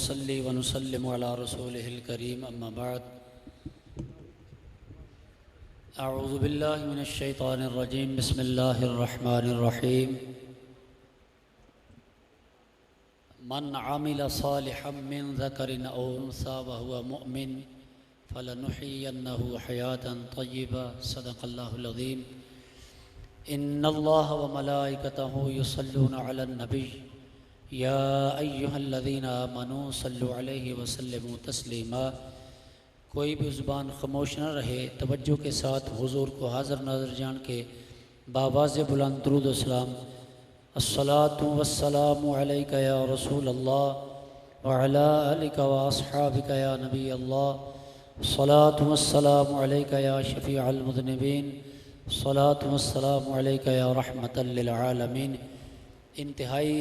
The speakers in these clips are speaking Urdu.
ونصلي ونسلم على رسوله الكريم أما بعد أعوذ بالله من الشيطان الرجيم بسم الله الرحمن الرحيم من عمل صالحا من ذكر أو أنثى وهو مؤمن فلنحيينه حياة طيبة صدق الله العظيم إن الله وملائكته يصلون على النبي يا أيها الذين آمنوا صلوا عليه وسلموا تسلیما۔ کوئی بھی زبان خاموش نہ رہے، توجہ کے ساتھ حضور کو حاضر ناظر جان کے بآواز بلند درود و سلام۔ الصلاة والسلام علیک یا رسول اللہ وعلی آلک واصحابک یا نبی اللہ۔ الصلاة والسلام علیک یا شفیع المذنبین۔ الصلاة والسلام علیک یا رحمۃ للعالمین۔ انتہائی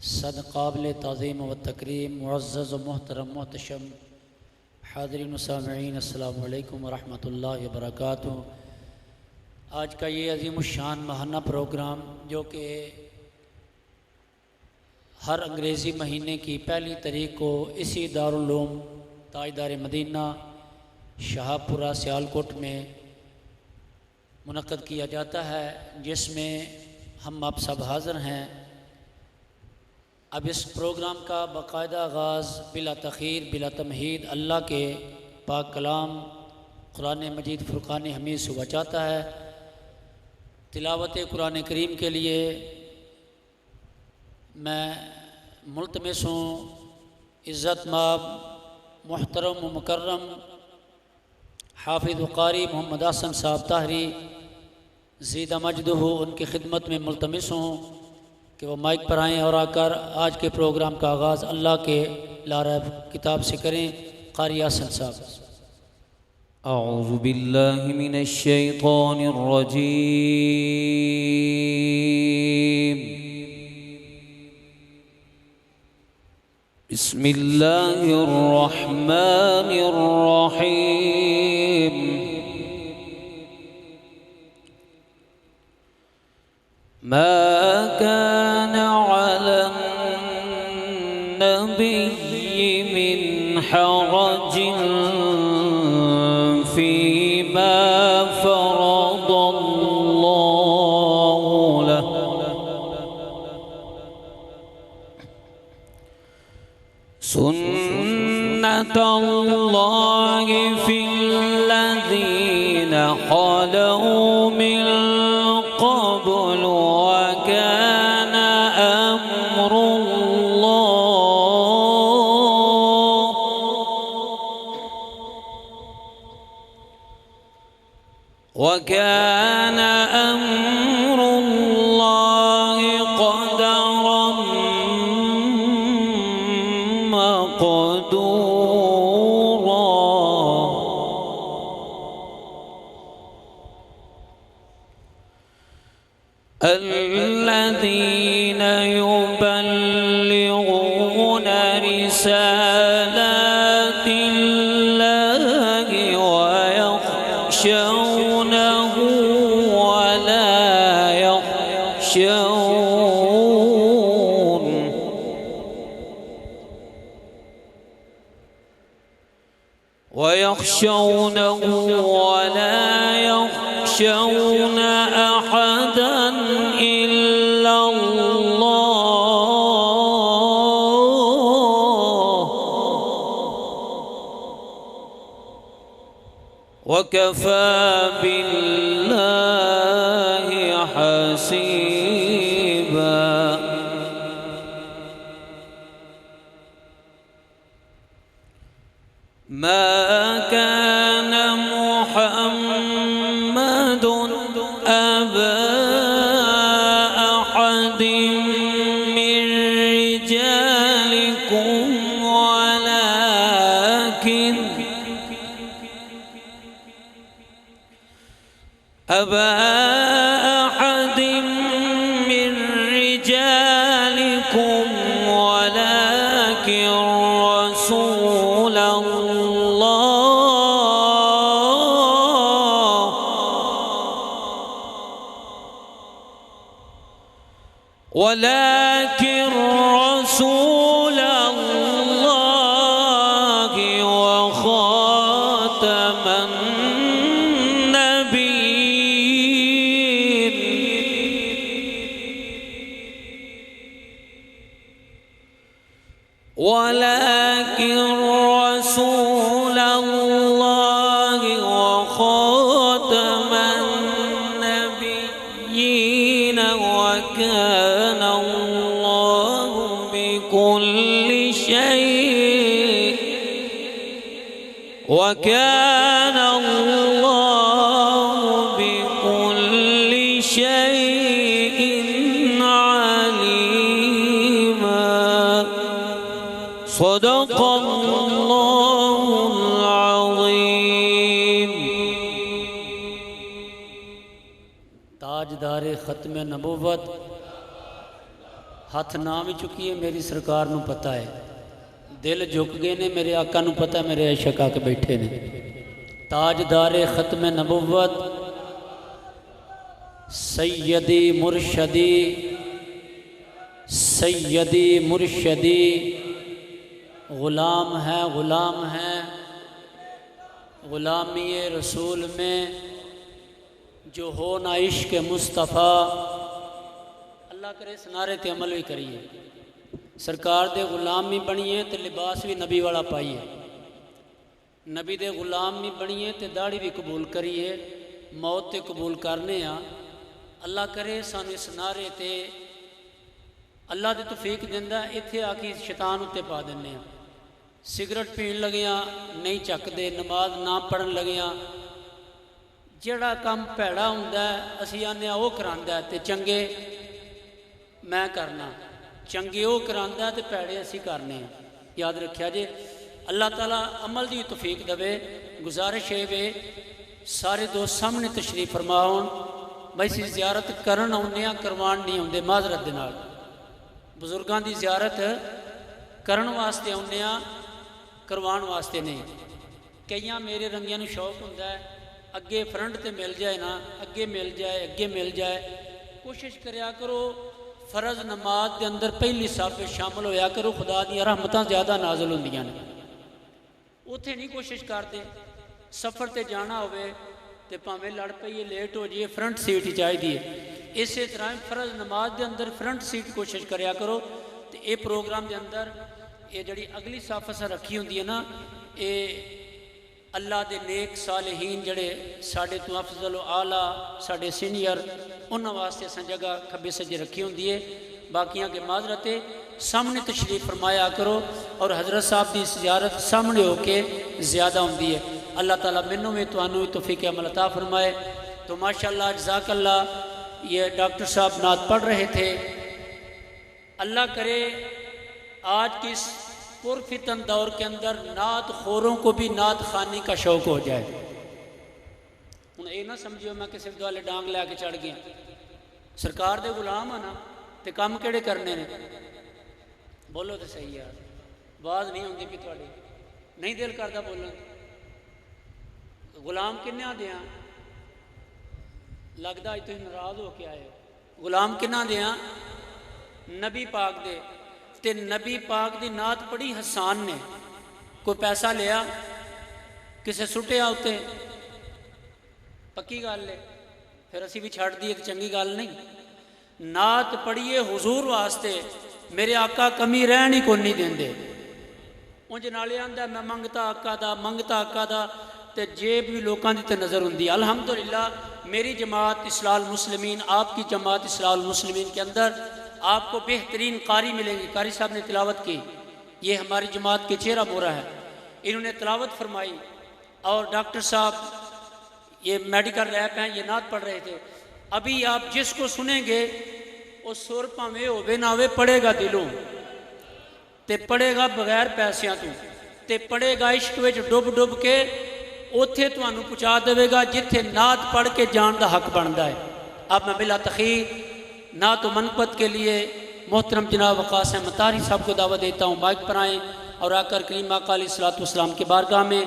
صد قابل تعظیم و تکریم معزز و محترم محتشم حاضرین و سامعین، السلام علیکم ورحمۃ اللہ وبرکاتہ۔ آج کا یہ عظیم الشان ماہانہ پروگرام جو کہ ہر انگریزی مہینے کی پہلی تاریخ کو اسی دارالعلوم تاجدار مدینہ شہابپورہ سیالکوٹ میں منعقد کیا جاتا ہے، جس میں ہم آپ سب حاضر ہیں۔ اب اس پروگرام کا باقاعدہ آغاز بلا تاخیر بلا تمہید اللہ کے پاک کلام قرآن مجید فرقان حمید سے ہوا چاہتا ہے۔ تلاوت قرآن کریم کے لیے میں ملتمس ہوں عزت مآب محترم و مکرم حافظ و قاری محمد احسن صاحب طاہری زیدہ مجدہ، ان کی خدمت میں ملتمس ہوں کہ وہ مائک پر آئیں اور آ کر آج کے پروگرام کا آغاز اللہ کے لارب کتاب سے کریں۔ قاری احسن صاحب۔ اعوذ باللہ من الشیطان الرجیم، بسم اللہ الرحمن الرحیم۔ ما كان على النبي من حرج فيما فرض الله له، سنة الله في الذين خلوا من قبل، وكان أمر الله قدرا مقدورا۔ الذين يبلغون رسالات الله ويخشونه ولا يخشون أحدا إلا الله، وكفى بالله حسيبا۔ ما كان محمد أبا أحد من رجالكم ولكن أبا أحد من رجالكم ولكن رسول الله، ولكن رسول ولكن رسول الله وخاتم النبيين وكان الله بكل شيء عليما صدق الله العظيم. تاجدار ختم نبوت ہاتھ نام ہی چکی ہے میری سرکار نو پتہ ہے، دل جھک گئے نے میرے آقا نو پتہ ہے، میرے عاشق آ کے بیٹھے نے. تاجدار ختم نبوت سیدی مرشدی غلام ہے غلامی رسول میں جو ہو نہ عشق مصطفیٰ. اللہ کرے اس نعرے تے عمل بھی کریے. سرکار دے غلام بھی بنیے تے لباس بھی نبی والا پائیے، نبی دے غلام بھی بنیے تے داڑھی بھی قبول کریے، موت تے قبول کرنے ہاں. اللہ کرے سانو اس نعرے تے اللہ دے توفیق دیندا ایتھے آ کے شیطان اتے پا دینے ہاں. سگریٹ پین لگیاں نہیں چک دے، نماز نہ پڑھن لگیاں، جڑا کام پیڑا ہوندا ہے اسی آنے او کراندا ہے تے چنگے میں کرنا، چنگے او کراندا ہے تے پیڑے اسی کرنے ہیں. یاد رکھیا جے اللہ تعالیٰ عمل دی توفیق دے. گزارش ہے وے سارے دوست سامنے تشریف فرماؤن. بھائی سی زیارت کرن آنے کروان نہیں ہوندے، معذرت دے نال بزرگاں دی زیارت کرن واسطے آنے کروان واسطے نہیں. کئیاں میرے رنگیاں نو شوق ہوندا ہے اگے فرنٹ تے مل جائے نا، اگے مل جائے. کوشش کریا کرو فرض نماز دے اندر پہلی صف شامل ہویا کرو، خدا دی رحمتاں زیادہ نازل ہوندیاں نے. اوتھے نہیں کوشش کرتے، سفر تے جانا ہوئے تے پاویں لڑ پئیے لیٹ ہو جائے فرنٹ سیٹ ہی چاہیے. اسی طرح فرض نماز دے اندر فرنٹ سیٹ کوشش کریا کرو. تے اے پروگرام دے اندر یہ جڑی اگلی صف اساں رکھی ہوندی ہے نا، اے اللہ دے نیک صالحین جڑے ساڈے تو افضل و اعلیٰ ساڈے سینئر انہاں واسطے اساں جگہ کھبے سجے رکھی ہوندی ہے. باقیاں کے معذرت سامنے تشریف فرمایا کرو اور حضرت صاحب دی زیارت سامنے ہو کے زیادہ ہوندی ہے. اللہ تعالیٰ منوں میں توانوں توفیق عمل عطا فرمائے. تو ماشاءاللہ جزاک اللہ. یہ ڈاکٹر صاحب نعت پڑھ رہے تھے. اللہ کرے آج کی اس پرفتن دور کے اندر نعت خوروں کو بھی نعت خوانی کا شوق ہو جائے. انہیں یہ نہ سمجھو میں کسی دوالے ڈانگ لے کے چڑھ گیا. سرکار دے غلام آنا تے کام کیڑے کرنے نے؟ بولو تو صحیح یار، باز نہیں ہوندی پی تھوڑی، نہیں دل کردا بولن. غلام کنیاں دیاں لگدا اج تسی ناراض ہو کے آئے ہو. غلام کناں دیاں؟ نبی پاک دے. تے نبی پاک دی نعت پڑھی حسان نے. کوئی پیسہ لیا کسے سٹیا ہوتے پکی گل ہے، پھر اسی بھی چھڑ دیے تو چنگی گل نہیں. نعت پڑھیے حضور واسطے، میرے آقا کمی رہن ہی کون نہیں دیندے. انج نالے آندا میں منگتا آقا دا تے جیب بھی لوکاں دی تے نظر ہوندی. الحمدللہ میری جماعت اصلاح المسلمین، آپ کی جماعت اصلاح المسلمین کے اندر آپ کو بہترین قاری ملیں گے. قاری صاحب نے تلاوت کی، یہ ہماری جماعت کے چہرہ مورا ہے، انہوں نے تلاوت فرمائی. اور ڈاکٹر صاحب یہ میڈیکل ریپ ہیں، یہ نعت پڑھ رہے تھے. ابھی آپ جس کو سنیں گے وہ سر پاویں ہوے نہ ہوے پڑھے گا دلوں تے پڑھے گا بغیر پیسیاں تو تے پڑھے گا عشق وچ ڈب کے اوتھے تانوں پہنچا دے گا جتھے نعت پڑھ کے جان دا حق بندا ہے. اب میں بلا تخیر نعت و منقبت کے لیے محترم جناب وقاص احمد طاہری صاحب کو دعوت دیتا ہوں، مائک پر آئیں اور آ کر کریم آقا علیہ السلام کی بارگاہ میں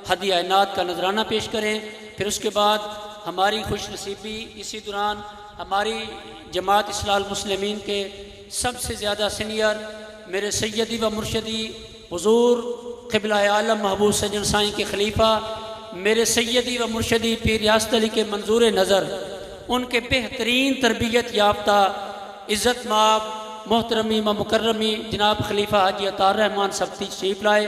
ہدیہ نعت کا نذرانہ پیش کریں. پھر اس کے بعد ہماری خوش نصیبی اسی دوران ہماری جماعت اصلاح المسلمین کے سب سے زیادہ سینئر میرے سیدی و مرشدی حضور قبلہ عالم محبوب سجن سائیں کے خلیفہ، میرے سیدی و مرشدی پیر ریاست علی کے منظور نظر، ان کے بہترین تربیت یافتہ عزت مآب محترم امام مکرمی جناب خلیفہ حاجی عطار رحمان سبتی تشریف لائے،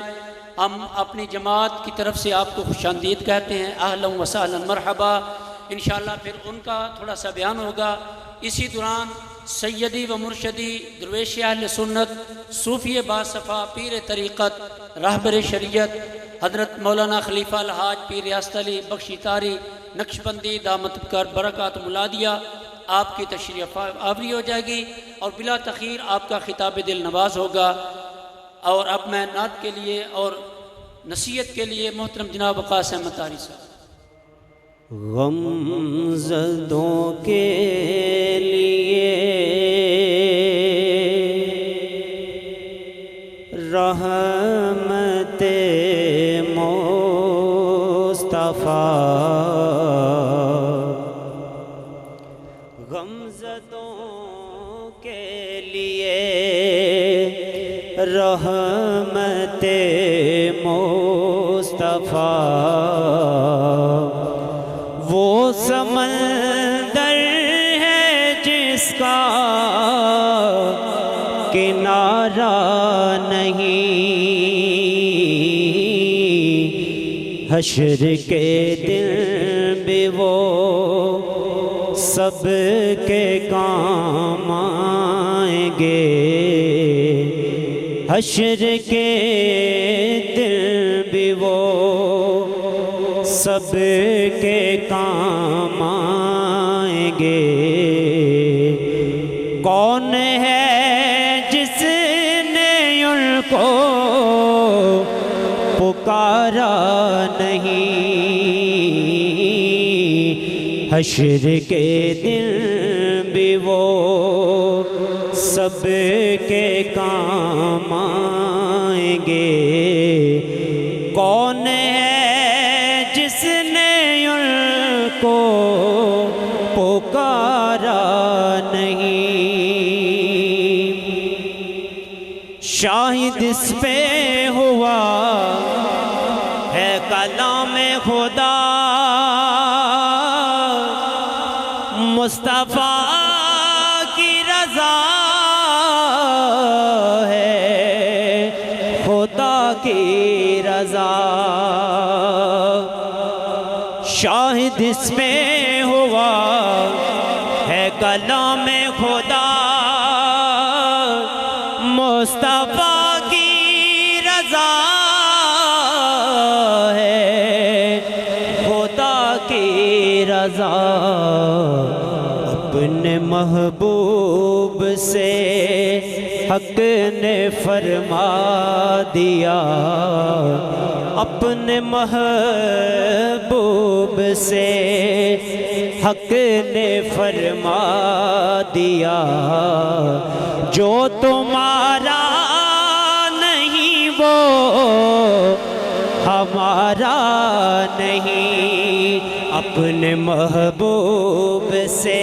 ہم اپنی جماعت کی طرف سے آپ کو خوش آمدید کہتے ہیں، اہلا و سہلا مرحبا۔ انشاءاللہ پھر ان کا تھوڑا سا بیان ہوگا۔ اسی دوران سیدی و مرشدی درویش اہل سنت صوفی باصفا پیر طریقت راہبر شریعت حضرت مولانا خلیفہ الحاج پیر ریاست علی بخشی تاری نقشبندی دامت کر برکات ملادیہ آپ کی تشریف آوری ہو جائے گی اور بلا تخیر آپ کا خطاب دل نواز ہوگا۔ اور اب میں نعت کے لیے اور نصیحت کے لیے محترم جناب وقاص احمد طاری صاحب۔ غمزدوں کے لیے رحمت مصطفیٰ، غمزدوں کے لیے رحمت مصطفیٰ، وہ سمندر ہے جس کا کنارہ نہیں، حشر کے دن بھی وہ سب کے کام آئیں گے، حشر کے دن بھی وہ سب کے کام آئیں گے۔ کون ہے جس نے ان کو پکارا نہیں، حشر کے دن بھی وہ سب کے کام آئیں گے۔ کون ہے جس نے ان کو پکارا نہیں، شاہد اس پہ ہوا ہے کلام خدا، مصطفیٰ کی رضا ہے، خدا کی رضا، شاہد اس پہ ہوا ہے کلام خدا، مصطفیٰ کی رضا ہے، خدا کی رضا۔ اپنے محبوب سے حق نے فرما دیا، اپنے محبوب سے حق نے فرما دیا، جو تمہارا نہیں وہ ہمارا نہیں، اپنے محبوب سے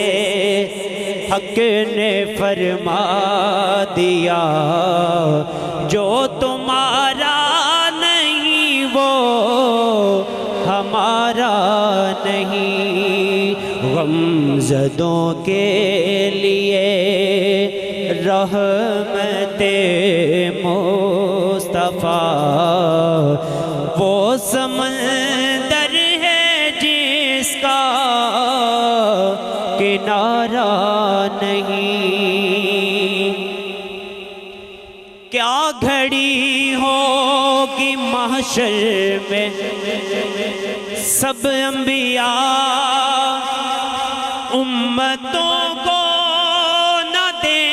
حق نے فرما دیا، جو تمہارا نہیں وہ ہمارا نہیں، غمزدوں کے لیے رحمت مصطفیٰ، وہ سمندر ہے جس کا کنارہ نہیں، کیا گھڑی ہوگی محشر میں سب انبیاء امتوں کو نہ دیں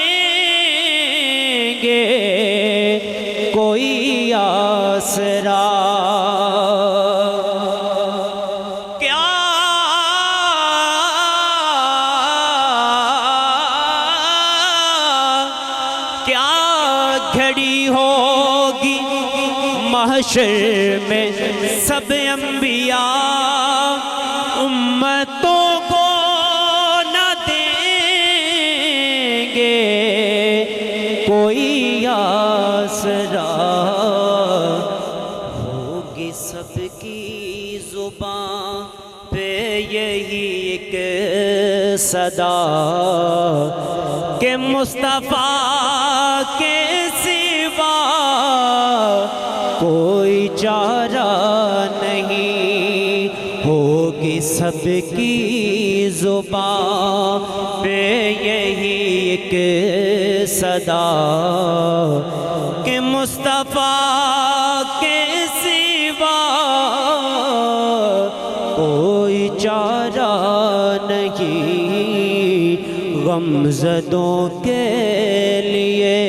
گے کوئی آسرا، گھڑی ہوگی محشر میں سب انبیاء امتوں کو نہ دیں گے کوئی آسرا، ہوگی سب کی زبان پہ یہی ایک صدا کہ مصطفیٰ کے سوا کوئی چارہ نہیں، ہوگی سب کی زبان پہ یہی ایک صدا کہ مصطفیٰ کے سوا کوئی چارہ نہیں، غمزدوں کے لیے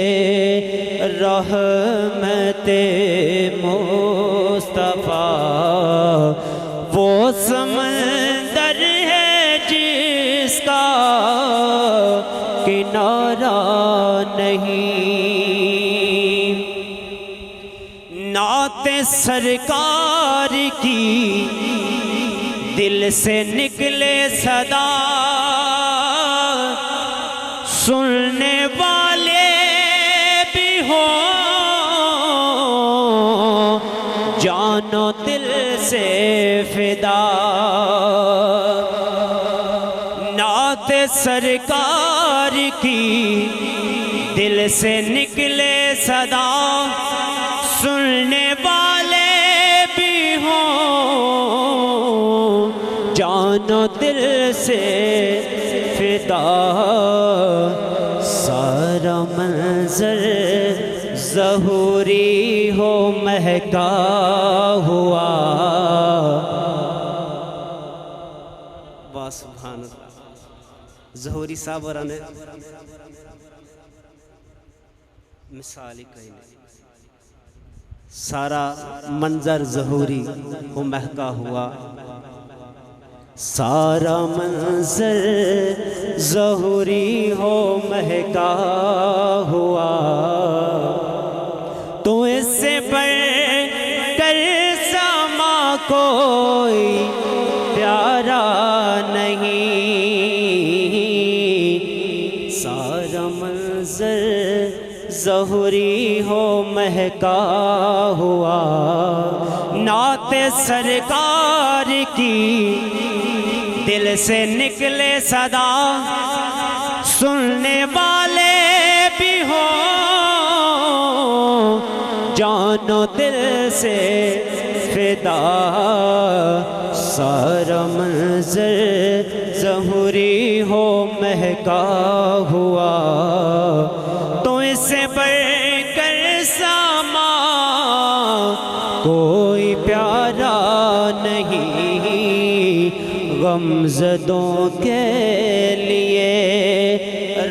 رحمت مصطفیٰ وہ سمندر ہے جس کا کنارہ نہیں، نعت سرکار کی دل سے نکلے صدا، سننے والے بھی ہوں جان و دل سے فدا، نعت سرکار کی دل سے نکلے صدا، سننے والے بھی ہوں جان و دل سے فدا، سارا منظر ظہوری ہو مہکا ہوا، واہ سبحان اللہ، ظہوری صاحب اور نے مثال کہیں نہیں، سارا منظر ظہوری ہو مہکا ہوا، سارا منظر ظہوری ہو مہکا ہوا، تو اس سے بڑھ کر سما کوئی پیارا نہیں، سارا منظر ظہوری ہو مہکا ہوا، نعت سرکار کی دل سے نکلے صدا، سننے والے بھی ہوں جان و دل سے فدا، سارا منظر ظہوری ہو مہکا ہوا، تو اس سے بڑھ کر سما کوئی پیارا نہیں، غمزدوں کے لیے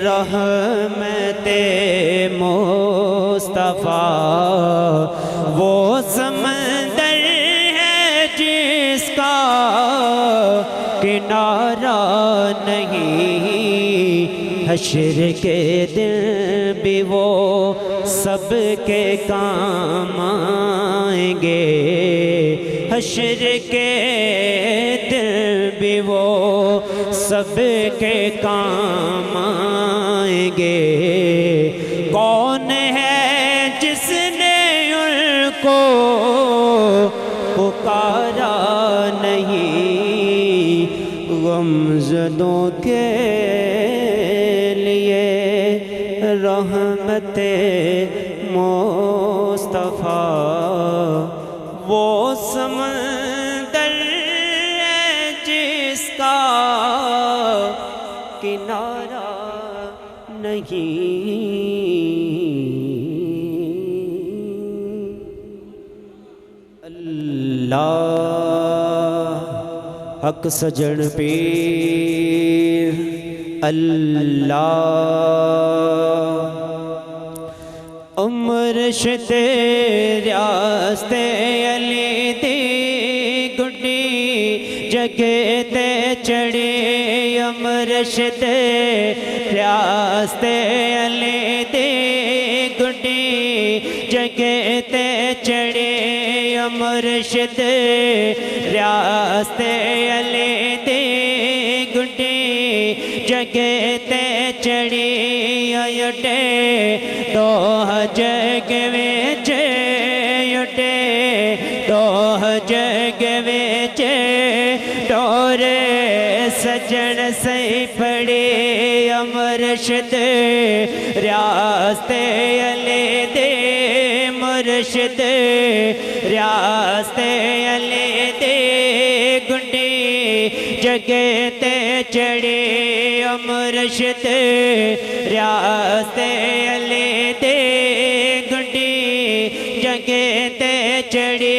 رحمت مصطفیٰ وہ سمندر ہے جس کا کنارہ نہیں، حشر کے دن بھی وہ سب کے کام آئیں گے، حشر کے دن بھی وہ سب کے کام آئیں گے، کون ہے جس نے ان کو پکارا نہیں، غمزدوں کے لیے رحمت مصطفیٰ وہ سمندر ہے جس کا کنارہ نہیں، اللہ حق سجن پیر اللہ، مرشد ریاست علی دی گڈی جگہ تے چڑھی، مرشد ریاست علی دی گڈی جگہ تے چڑھی، مرشد ریاست علی دی گڈی جگہ تے چڑھی، اٹے تو جگ وچ اٹے تو جگ وچ ڈورے سجن سی مرشد ریاستے علی دے مرشد ریاستے علی دے گنڈی جگہ تے چڑھی مرشد ریاستے علی دے گنڈی جگہ تے چڑھی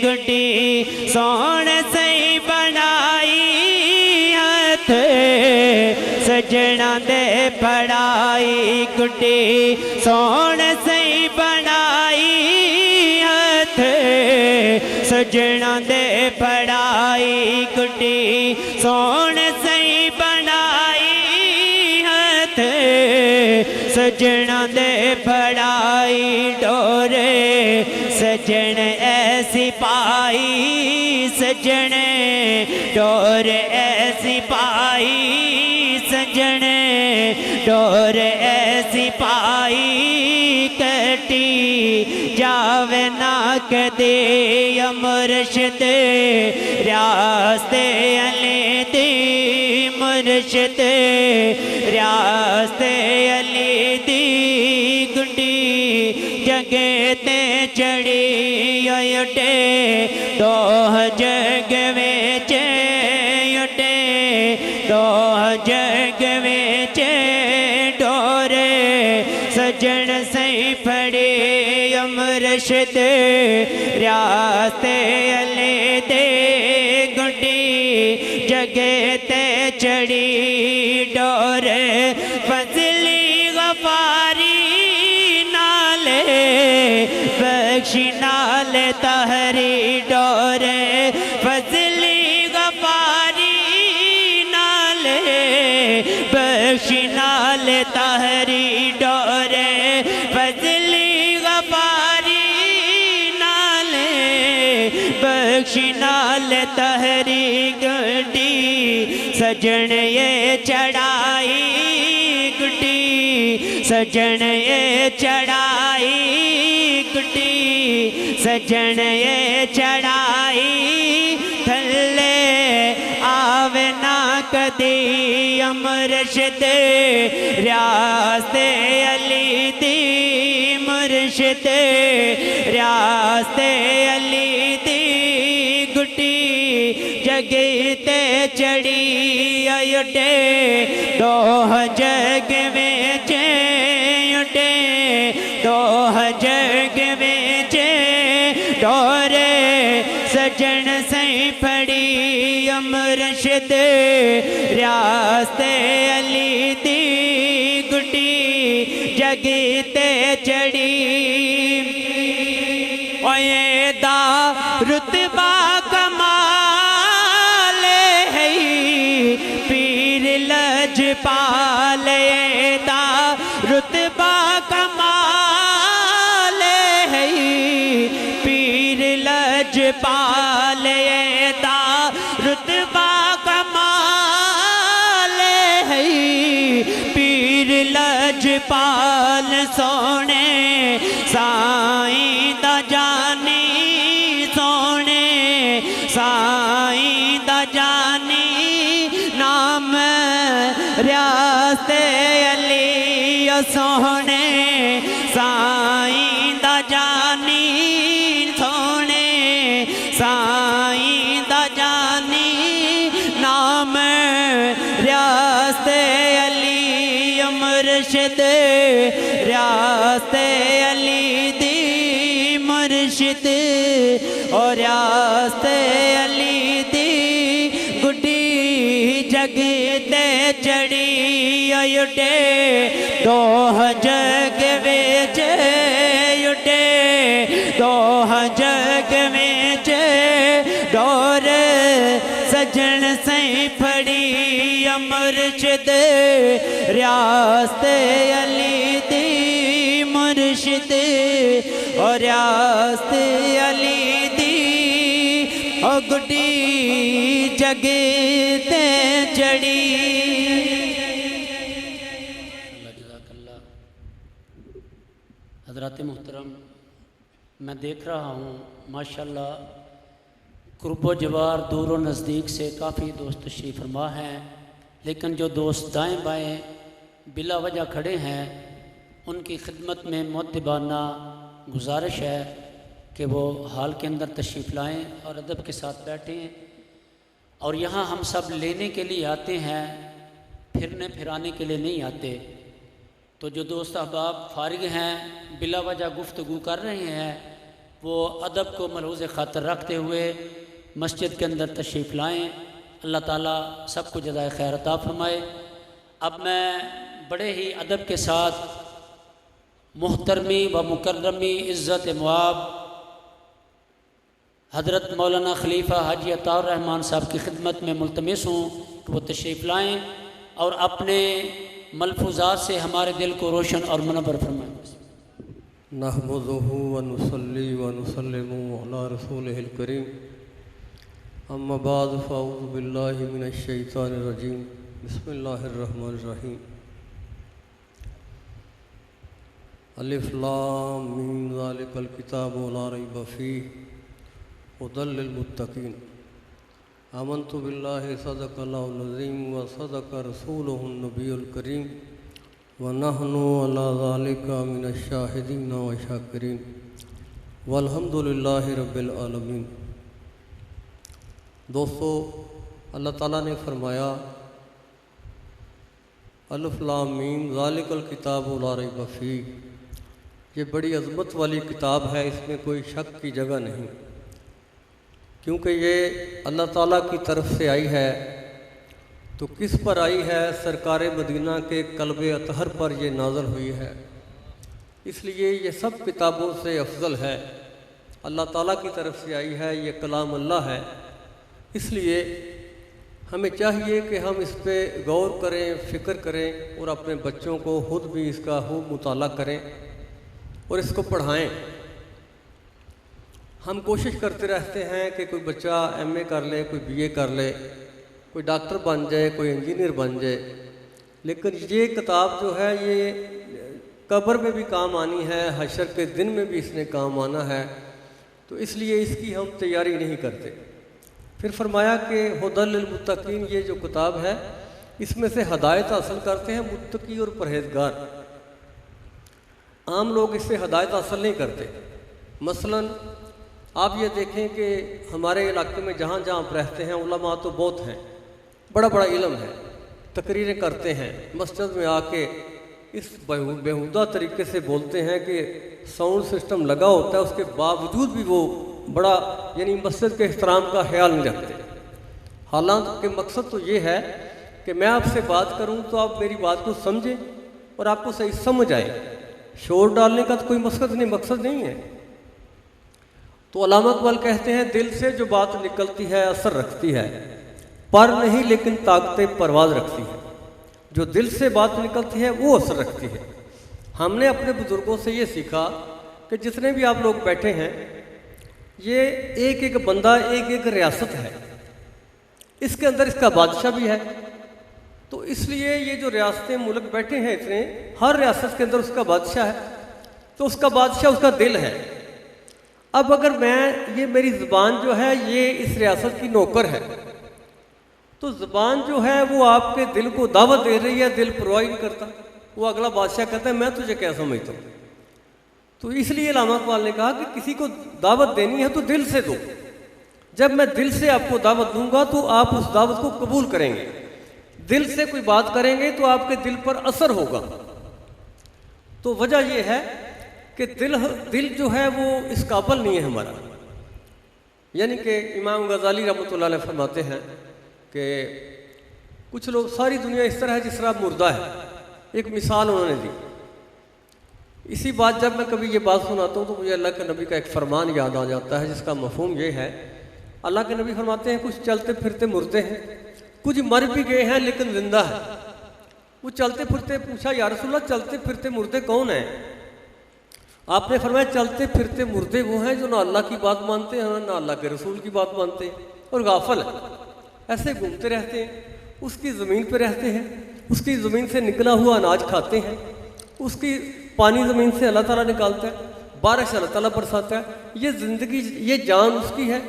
گنڈی سون سی بنائی ہاتھ سجنا دے پڑائی گڈی سون سی بنائی ہاتھ سجنا دے پڑائی گڈی سون سی بنائی ہاتھ سجنا دے پڑائی ڈورے سجن ایسی پائی سجن ڈور ایسی پائی سجن ڈور ایسی پائی کٹی جاوے نہ کدے مرشد ریاستے علی دی مرشد ریاستے علی دی گنڈی جگہ تے چڑھی اٹے دو جگ وچ اٹے دو جگ وچ ڈورے سجن سی پھڑی مرشد ریاستے علی دے گنڈی جگہ تے چڑھی ڈورے فضلی غفاری نالے بخشی نالے تہری ڈورے فضلی غفاری نالے بخشی نالے تہری ڈورے فضلی غفاری نالے بخشی نالے تہری گڈی سجن یہ چڑھائی گڈی سجن یہ چڑھائی گڈی سجن یہ چڑھائی تھلے آوے نہ کدی مرشد ریاستے علی دی مرشد ریاستے علی دی گڈی جگہ تے چڑھی اٹے دو جگ وچ اٹے دو جگ وچ ڈورے سجن سی پھڑی مرشد ریاستے علی دی گڈی جگہ تے چڑھی اوے دا رتبہ کمال ہے پیر لجپال دا رتبہ کمال ہے پیر لجپال دا رتبہ کمال ہے پیر لجپال سونے سائیں دا جانی سونے سائیں دا جانی نام ریاستے علی سونے سائیں دا جانی سونے سائیں دا جانی نام ریاستے علی مرشد ریاستے علی دی مرشد اور ریاستے علی دی گڈی جگہ تے چڑھی اٹے دو جگ وچ اٹے دو جگ وچ ڈور سجن سی پھڑی مرشد ریاستے علی دی مرشد اور ریاستے علی دی او گڈی جگہ تے چڑھی جزاک اللہ۔ حضرات محترم، میں دیکھ رہا ہوں ماشاءاللہ قرب و جوار دور و نزدیک سے کافی دوست تشریف فرما ہیں، لیکن جو دوست دائیں بائیں بلا وجہ کھڑے ہیں ان کی خدمت میں مؤدبانہ گزارش ہے کہ وہ ہال کے اندر تشریف لائیں اور ادب کے ساتھ بیٹھیں، اور یہاں ہم سب لینے کے لیے آتے ہیں، پھرنے پھرانے کے لیے نہیں آتے۔ تو جو دوست احباب فارغ ہیں بلا وجہ گفتگو کر رہے ہیں وہ ادب کو ملحوظ خاطر رکھتے ہوئے مسجد کے اندر تشریف لائیں۔ اللہ تعالیٰ سب کو جزائے خیر عطا فرمائے۔ اب میں بڑے ہی ادب کے ساتھ محترمی و مکرمی عزت مواب حضرت مولانا خلیفہ حاجی عطاء الرحمن صاحب کی خدمت میں ملتمس ہوں کہ وہ تشریف لائیں اور اپنے ملفوظات سے ہمارے دل کو روشن اور منور فرمائیں۔ نحمدہ ونصلی ونسلم علی رسولہ الکریم، اما بعد فاعوذ باللہ من الشیطان الرجیم، بسم اللہ الرحمن الرحیم۔ الف لام میم ذالک الکتاب لا ریب فیہ ہدی للمتقین۔ آمنت باللہ صدق اللہ العظیم و صدق رسولہ النبی الکریم ونحن علی ذالک من الشاہدین والشاکرین والحمد للہ رب العالمین۔ دوستو، اللہ تعالیٰ نے فرمایا الف لام میم ذالک الکتاب لا ریب فیہ، یہ بڑی عظمت والی کتاب ہے، اس میں کوئی شک کی جگہ نہیں، کیونکہ یہ اللہ تعالیٰ کی طرف سے آئی ہے۔ تو کس پر آئی ہے؟ سرکار مدینہ کے قلب اطہر پر یہ نازل ہوئی ہے، اس لیے یہ سب کتابوں سے افضل ہے۔ اللہ تعالیٰ کی طرف سے آئی ہے، یہ کلام اللہ ہے، اس لیے ہمیں چاہیے کہ ہم اس پہ غور کریں، فکر کریں اور اپنے بچوں کو خود بھی اس کا خوب مطالعہ کریں اور اس کو پڑھائیں۔ ہم کوشش کرتے رہتے ہیں کہ کوئی بچہ ایم اے کر لے، کوئی بی اے کر لے، کوئی ڈاکٹر بن جائے، کوئی انجینئر بن جائے، لیکن یہ کتاب جو ہے یہ قبر میں بھی کام آنی ہے، حشر کے دن میں بھی اس نے کام آنا ہے، تو اس لیے اس کی ہم تیاری نہیں کرتے۔ پھر فرمایا کہ ہدی للمتقین، یہ جو کتاب ہے اس میں سے ہدایت حاصل کرتے ہیں متقی اور پرہیزگار۔ عام لوگ اس سے ہدایت حاصل نہیں کرتے۔ مثلاً آپ یہ دیکھیں کہ ہمارے علاقے میں جہاں جہاں آپ رہتے ہیں علماء تو بہت ہیں، بڑا بڑا علم ہے، تقریریں کرتے ہیں، مسجد میں آ کے اس بیہودہ طریقے سے بولتے ہیں کہ ساؤنڈ سسٹم لگا ہوتا ہے، اس کے باوجود بھی وہ بڑا یعنی مسجد کے احترام کا خیال نہیں رکھتے۔ حالانکہ مقصد تو یہ ہے کہ میں آپ سے بات کروں تو آپ میری بات کو سمجھیں اور آپ کو صحیح سمجھ آئے۔ شور ڈالنے کا تو کوئی مقصد نہیں ہے۔ تو علامہ اقبال کہتے ہیں دل سے جو بات نکلتی ہے اثر رکھتی ہے، پر نہیں لیکن طاقت پرواز رکھتی ہے۔ جو دل سے بات نکلتی ہے وہ اثر رکھتی ہے۔ ہم نے اپنے بزرگوں سے یہ سیکھا کہ جتنے بھی آپ لوگ بیٹھے ہیں یہ ایک ایک بندہ ایک ایک ریاست ہے، اس کے اندر اس کا بادشاہ بھی ہے۔ تو اس لیے یہ جو ریاستیں ملک بیٹھے ہیں اتنے، ہر ریاست کے اندر اس کا بادشاہ ہے، تو اس کا بادشاہ اس کا دل ہے۔ اب اگر یہ میری زبان جو ہے یہ اس ریاست کی نوکر ہے، تو زبان جو ہے وہ آپ کے دل کو دعوت دے رہی ہے، دل پرواہ نہیں کرتا، وہ اگلا بادشاہ کہتا ہے میں تجھے کیا سمجھتا ہوں۔ تو اس لیے علامہ اقبال نے کہا کہ کسی کو دعوت دینی ہے تو دل سے دو۔ جب میں دل سے آپ کو دعوت دوں گا تو آپ اس دعوت کو قبول کریں گے، دل سے کوئی بات کریں گے تو آپ کے دل پر اثر ہوگا۔ تو وجہ یہ ہے کہ دل جو ہے وہ اس قابل نہیں ہے ہمارا۔ یعنی کہ امام غزالی رحمۃ اللہ علیہ فرماتے ہیں کہ کچھ لوگ، ساری دنیا اس طرح ہے جس طرح مردہ ہے۔ ایک مثال انہوں نے دی۔ اسی بات جب میں کبھی یہ بات سناتا ہوں تو مجھے اللہ کے نبی کا ایک فرمان یاد آ جاتا ہے جس کا مفہوم یہ ہے، اللہ کے نبی فرماتے ہیں کچھ چلتے پھرتے مردے ہیں، کچھ مر بھی گئے ہیں لیکن زندہ ہے۔ وہ چلتے پھرتے پوچھا یا رسول اللہ چلتے پھرتے مردے کون ہیں؟ آپ نے فرمایا چلتے پھرتے مردے وہ ہیں جو نہ اللہ کی بات مانتے ہیں نہ اللہ کے رسول کی بات مانتے ہیں اور غافل ہیں، ایسے گھومتے رہتے ہیں، اس کی زمین پہ رہتے ہیں، اس کی زمین سے نکلا ہوا اناج کھاتے ہیں، اس کی پانی زمین سے اللہ تعالیٰ نکالتا ہے، بارش اللہ تعالیٰ برساتا ہے۔ یہ زندگی، یہ جان اس کی ہے،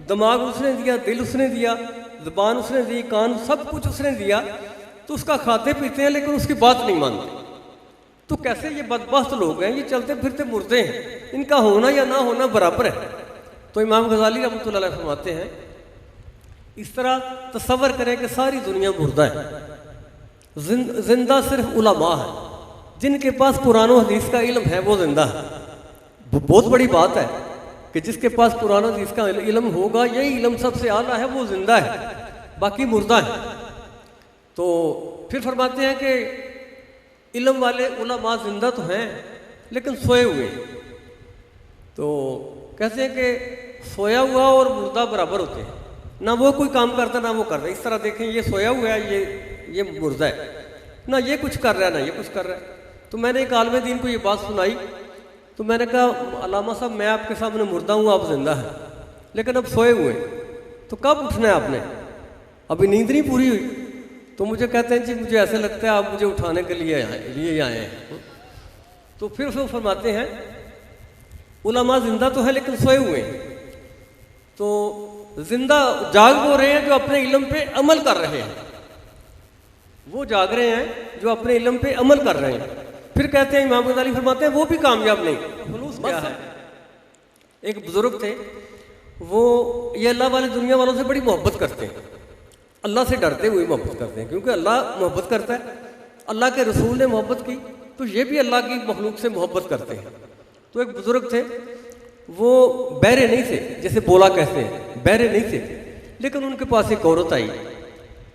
دماغ اس نے دیا، دل اس نے دیا، زبان اس نے دی، کان، سب کچھ اس نے دیا، تو اس کا کھاتے پیتے ہیں لیکن اس کی بات نہیں مانتے. تو کیسے یہ بدبخت لوگ ہیں, یہ چلتے پھرتے مردے ہیں, ان کا ہونا یا نہ ہونا برابر ہے. تو امام غزالی رحمۃ اللہ علیہ فرماتے ہیں اس طرح تصور کریں کہ ساری دنیا مردہ ہے, زندہ صرف علماء ہیں جن کے پاس قرآن و حدیث کا علم ہے, وہ زندہ ہے. بہت بڑی بات ہے کہ جس کے پاس قرآن و حدیث کا علم ہوگا, یہی علم سب سے اعلیٰ ہے, وہ زندہ ہے, باقی مردہ ہے. تو پھر فرماتے ہیں کہ علم والے علماء زندہ تو ہیں لیکن سوئے ہوئے ہیں. تو کہتے ہیں کہ سویا ہوا اور مردہ برابر ہوتے ہیں, نہ وہ کوئی کام کرتا نہ وہ کرتا. اس طرح دیکھیں یہ سویا ہوا ہے, یہ مردہ ہے, نہ یہ کچھ کر رہا ہے نہ یہ کچھ کر رہا ہے. تو میں نے ایک عالم دین کو یہ بات سنائی, تو میں نے کہا علامہ صاحب میں آپ کے سامنے مردہ ہوں, آپ زندہ ہیں لیکن اب سوئے ہوئے ہیں, تو کب اٹھنا ہے آپ نے, ابھی نیند نہیں پوری ہوئی. تو مجھے کہتے ہیں جی مجھے ایسے لگتا ہے آپ مجھے اٹھانے کے لیے آئے ہیں. تو پھر وہ فرماتے ہیں علماء زندہ تو ہے لیکن سوئے ہوئے ہیں. تو زندہ جاگ وہ رہے ہیں جو اپنے علم پہ عمل کر رہے ہیں, وہ جاگ رہے ہیں جو اپنے علم پہ عمل کر رہے ہیں. پھر کہتے ہیں امام غزالی فرماتے ہیں وہ بھی کامیاب نہیں. خلوص کیا ہے؟ ایک بزرگ تھے, وہ یہ اللہ والے دنیا والوں سے بڑی محبت کرتے ہیں, اللہ سے ڈرتے ہوئے محبت کرتے ہیں, کیونکہ اللہ محبت کرتا ہے, اللہ کے رسول نے محبت کی تو یہ بھی اللہ کی مخلوق سے محبت کرتے ہیں. تو ایک بزرگ تھے, وہ بہرے نہیں تھے, جیسے بولا کہتے ہیں, بہرے نہیں تھے, لیکن ان کے پاس ایک عورت آئی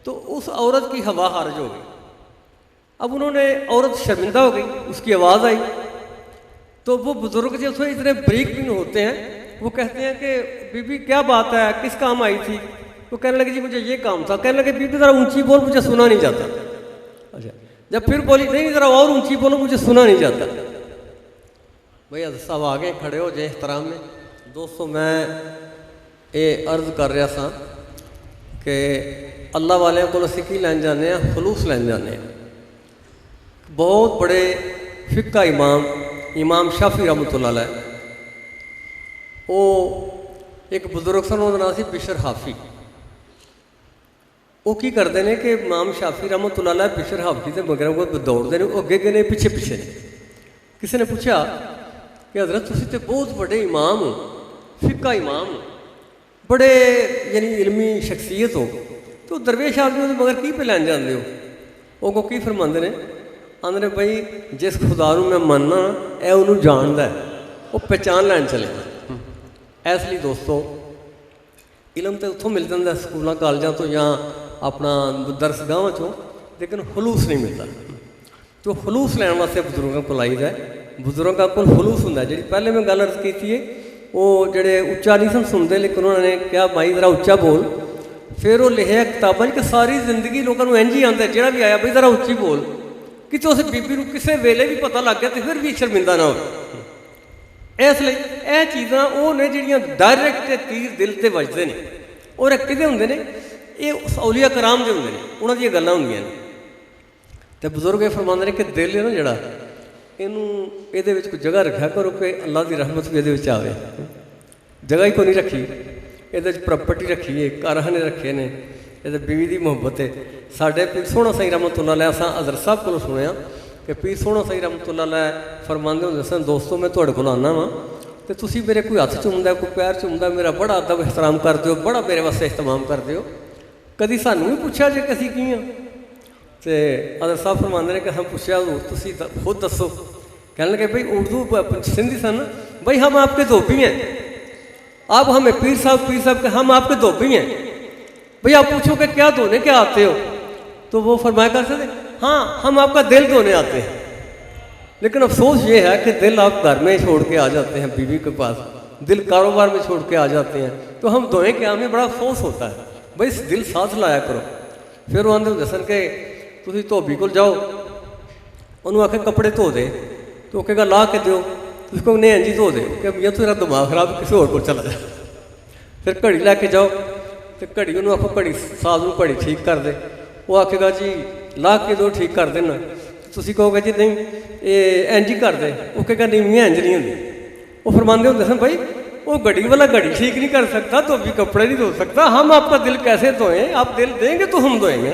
تو اس عورت کی ہوا خارج ہو گئی. اب انہوں نے, عورت شرمندہ ہو گئی, اس کی آواز آئی, تو وہ بزرگ جو تھے اتنے بریک بین ہوتے ہیں, وہ کہتے ہیں کہ بی بی کیا بات ہے, کس کام آئی تھی؟ وہ کہنے لگے جی مجھے یہ کام تھا. کہنے لگے بی بی ذرا اونچی بول, مجھے سنا نہیں جاتا. اچھا, جب پھر بولی نہیں ذرا اور اونچی بولو, مجھے سنا نہیں جاتا. بھئی حضرت صاحب آگے کھڑے ہو جائے احترام میں. دوستو میں یہ عرض کر رہا تھا کہ اللہ والے کو سکی لین جانے ہیں, خلوص لین جانے ہیں. بہت بڑے فقہ امام شافعی رحمۃ اللہ علیہ, وہ ایک بزرگ سن, وہ نام سی بشر حافی. وہ کی کرتے ہیں کہ امام شافعی رحمۃ اللہ علیہ بشر حافی سے مگر وہ دوڑتے ہیں, وہ اگے گئے نے پیچھے پیچھے. کسی نے پوچھا کہ حضرت تسی تے بہت بڑے امام ہو, فقہ امام ہو, بڑے یعنی علمی شخصیت ہو, تو درویش آدمی ہو مگر کی پہ لین جاندے ہو؟ وہ کو کی فرماندے نے, آندے بھائی جس خدا نو میں ماننا اے انہوں جاندا ہے, وہ پہچان لین چلے. اس لیے دوستو علم تو اتوں مل جاتا ہے سکولوں کالجوں تو یا اپنا درس گاہوں چوں, لیکن خلوص نہیں ملتا. تو خلوص لین واسطے بزرگوں کو لائی ہے, بزرگوں کو خلوص ہوں. جی پہلے میں گل عرض کی ہے, وہ جڑے اچا نہیں سن سنتے لیکن انہوں نے کیا بھائی ذرا اچا بول. پھر وہ لکھا کتابیں کہ ساری زندگی لوگوں کو انج ہی آتا ہے, جہاں بھی آیا بھائی ذرا اچھی بول, کہ اس بیبی کو کسی ویلے بھی پتہ لگ گیا تو پھر بھی شرمندہ نہ ہو. اس لیے یہ چیزاں وہ نے جہاں ڈائریکٹ تیر دل سے وجتے ہیں, اور کدے ہوں نے یہ اولیاء کرام جو ہوں نے انہوں کی گلاں ہوں. تو بزرگ یہ فرماندے ہیں کہ دل ہے نا جڑا, یہ کوئی جگہ رکھا کرو کہ اللہ کی رحمت بھی یہ آئے. جگہ ہی کو نہیں رکھی, یہ پراپرٹی رکھی ہے, کارخانے رکھے نے, یہ بیوی کی محبت ہے. ساڈے پیر سوہنا سائی رحمت اللہ علیہ اساں حضرت صاحب کو سنیا کہ پیر سوہنا سائی رحمت اللہ علیہ فرماندے ہوندے سن, دوستو میں تہاڈے کول آنا وا تو تسی میرے کوئی ہاتھ چومدا, کوئی پیر چومدا, میرا بڑا ادب احترام کر دیو, بڑا میرے واسطے اہتمام کر دیو. کدی سانوں بھی پوچھا جے کہ اسی کی ہاں؟ تو حضرت صاحب فرماندے نے کہ ہم پوچھا تسی خود دسو. کہنے لگے بھائی اردو سندھی سن, بھائی ہم آپ کے دھوبی ہیں, آپ ہمیں پیر صاحب کہ ہم آپ کے دھوبی ہیں, بھئی آپ پوچھو کہ کیا دھونے کیا آتے ہو؟ تو وہ فرمایا کرتے تھے ہاں ہم آپ کا دل دھونے آتے ہیں. لیکن افسوس یہ ہے کہ دل آپ گھر میں چھوڑ کے آ جاتے ہیں, بیوی کے پاس, دل کاروبار میں چھوڑ کے آ جاتے ہیں, تو ہم دھوئیں کہ ہمیں بڑا افسوس ہوتا ہے. بھئی دل ساتھ لایا کرو. پھر وہ آندے ہوندے سن کہ تسی دھوبی کول جاؤ, انہوں آکھے کپڑے دھو دے, تو وہ کہے گا لا کے دیو, اس کو نہیں انجی دھو دے, کہ یہ تو میرا دماغ خراب, کسی اور کو چلا جائے. پھر گھڑی لے کے جاؤ, تو گھڑی انہوں آخو گھڑی ساز میں گھڑی ٹھیک کر دے, وہ آکھے گا جی لا کے دو ٹھیک کر دینا. تسی کہو گے جی نہیں یہ انج ہی کر دے, وہ کہے گا نہیں میں انج نہیں ہوندی. وہ فرماندے ہوندے سن بھائی وہ گھڑی والا گھڑی ٹھیک نہیں کر سکتا تو بھی کپڑے نہیں دھو سکتا, ہم آپ کا دل کیسے دھوئیں؟ آپ دل دیں گے تو ہم دھوئیں گے.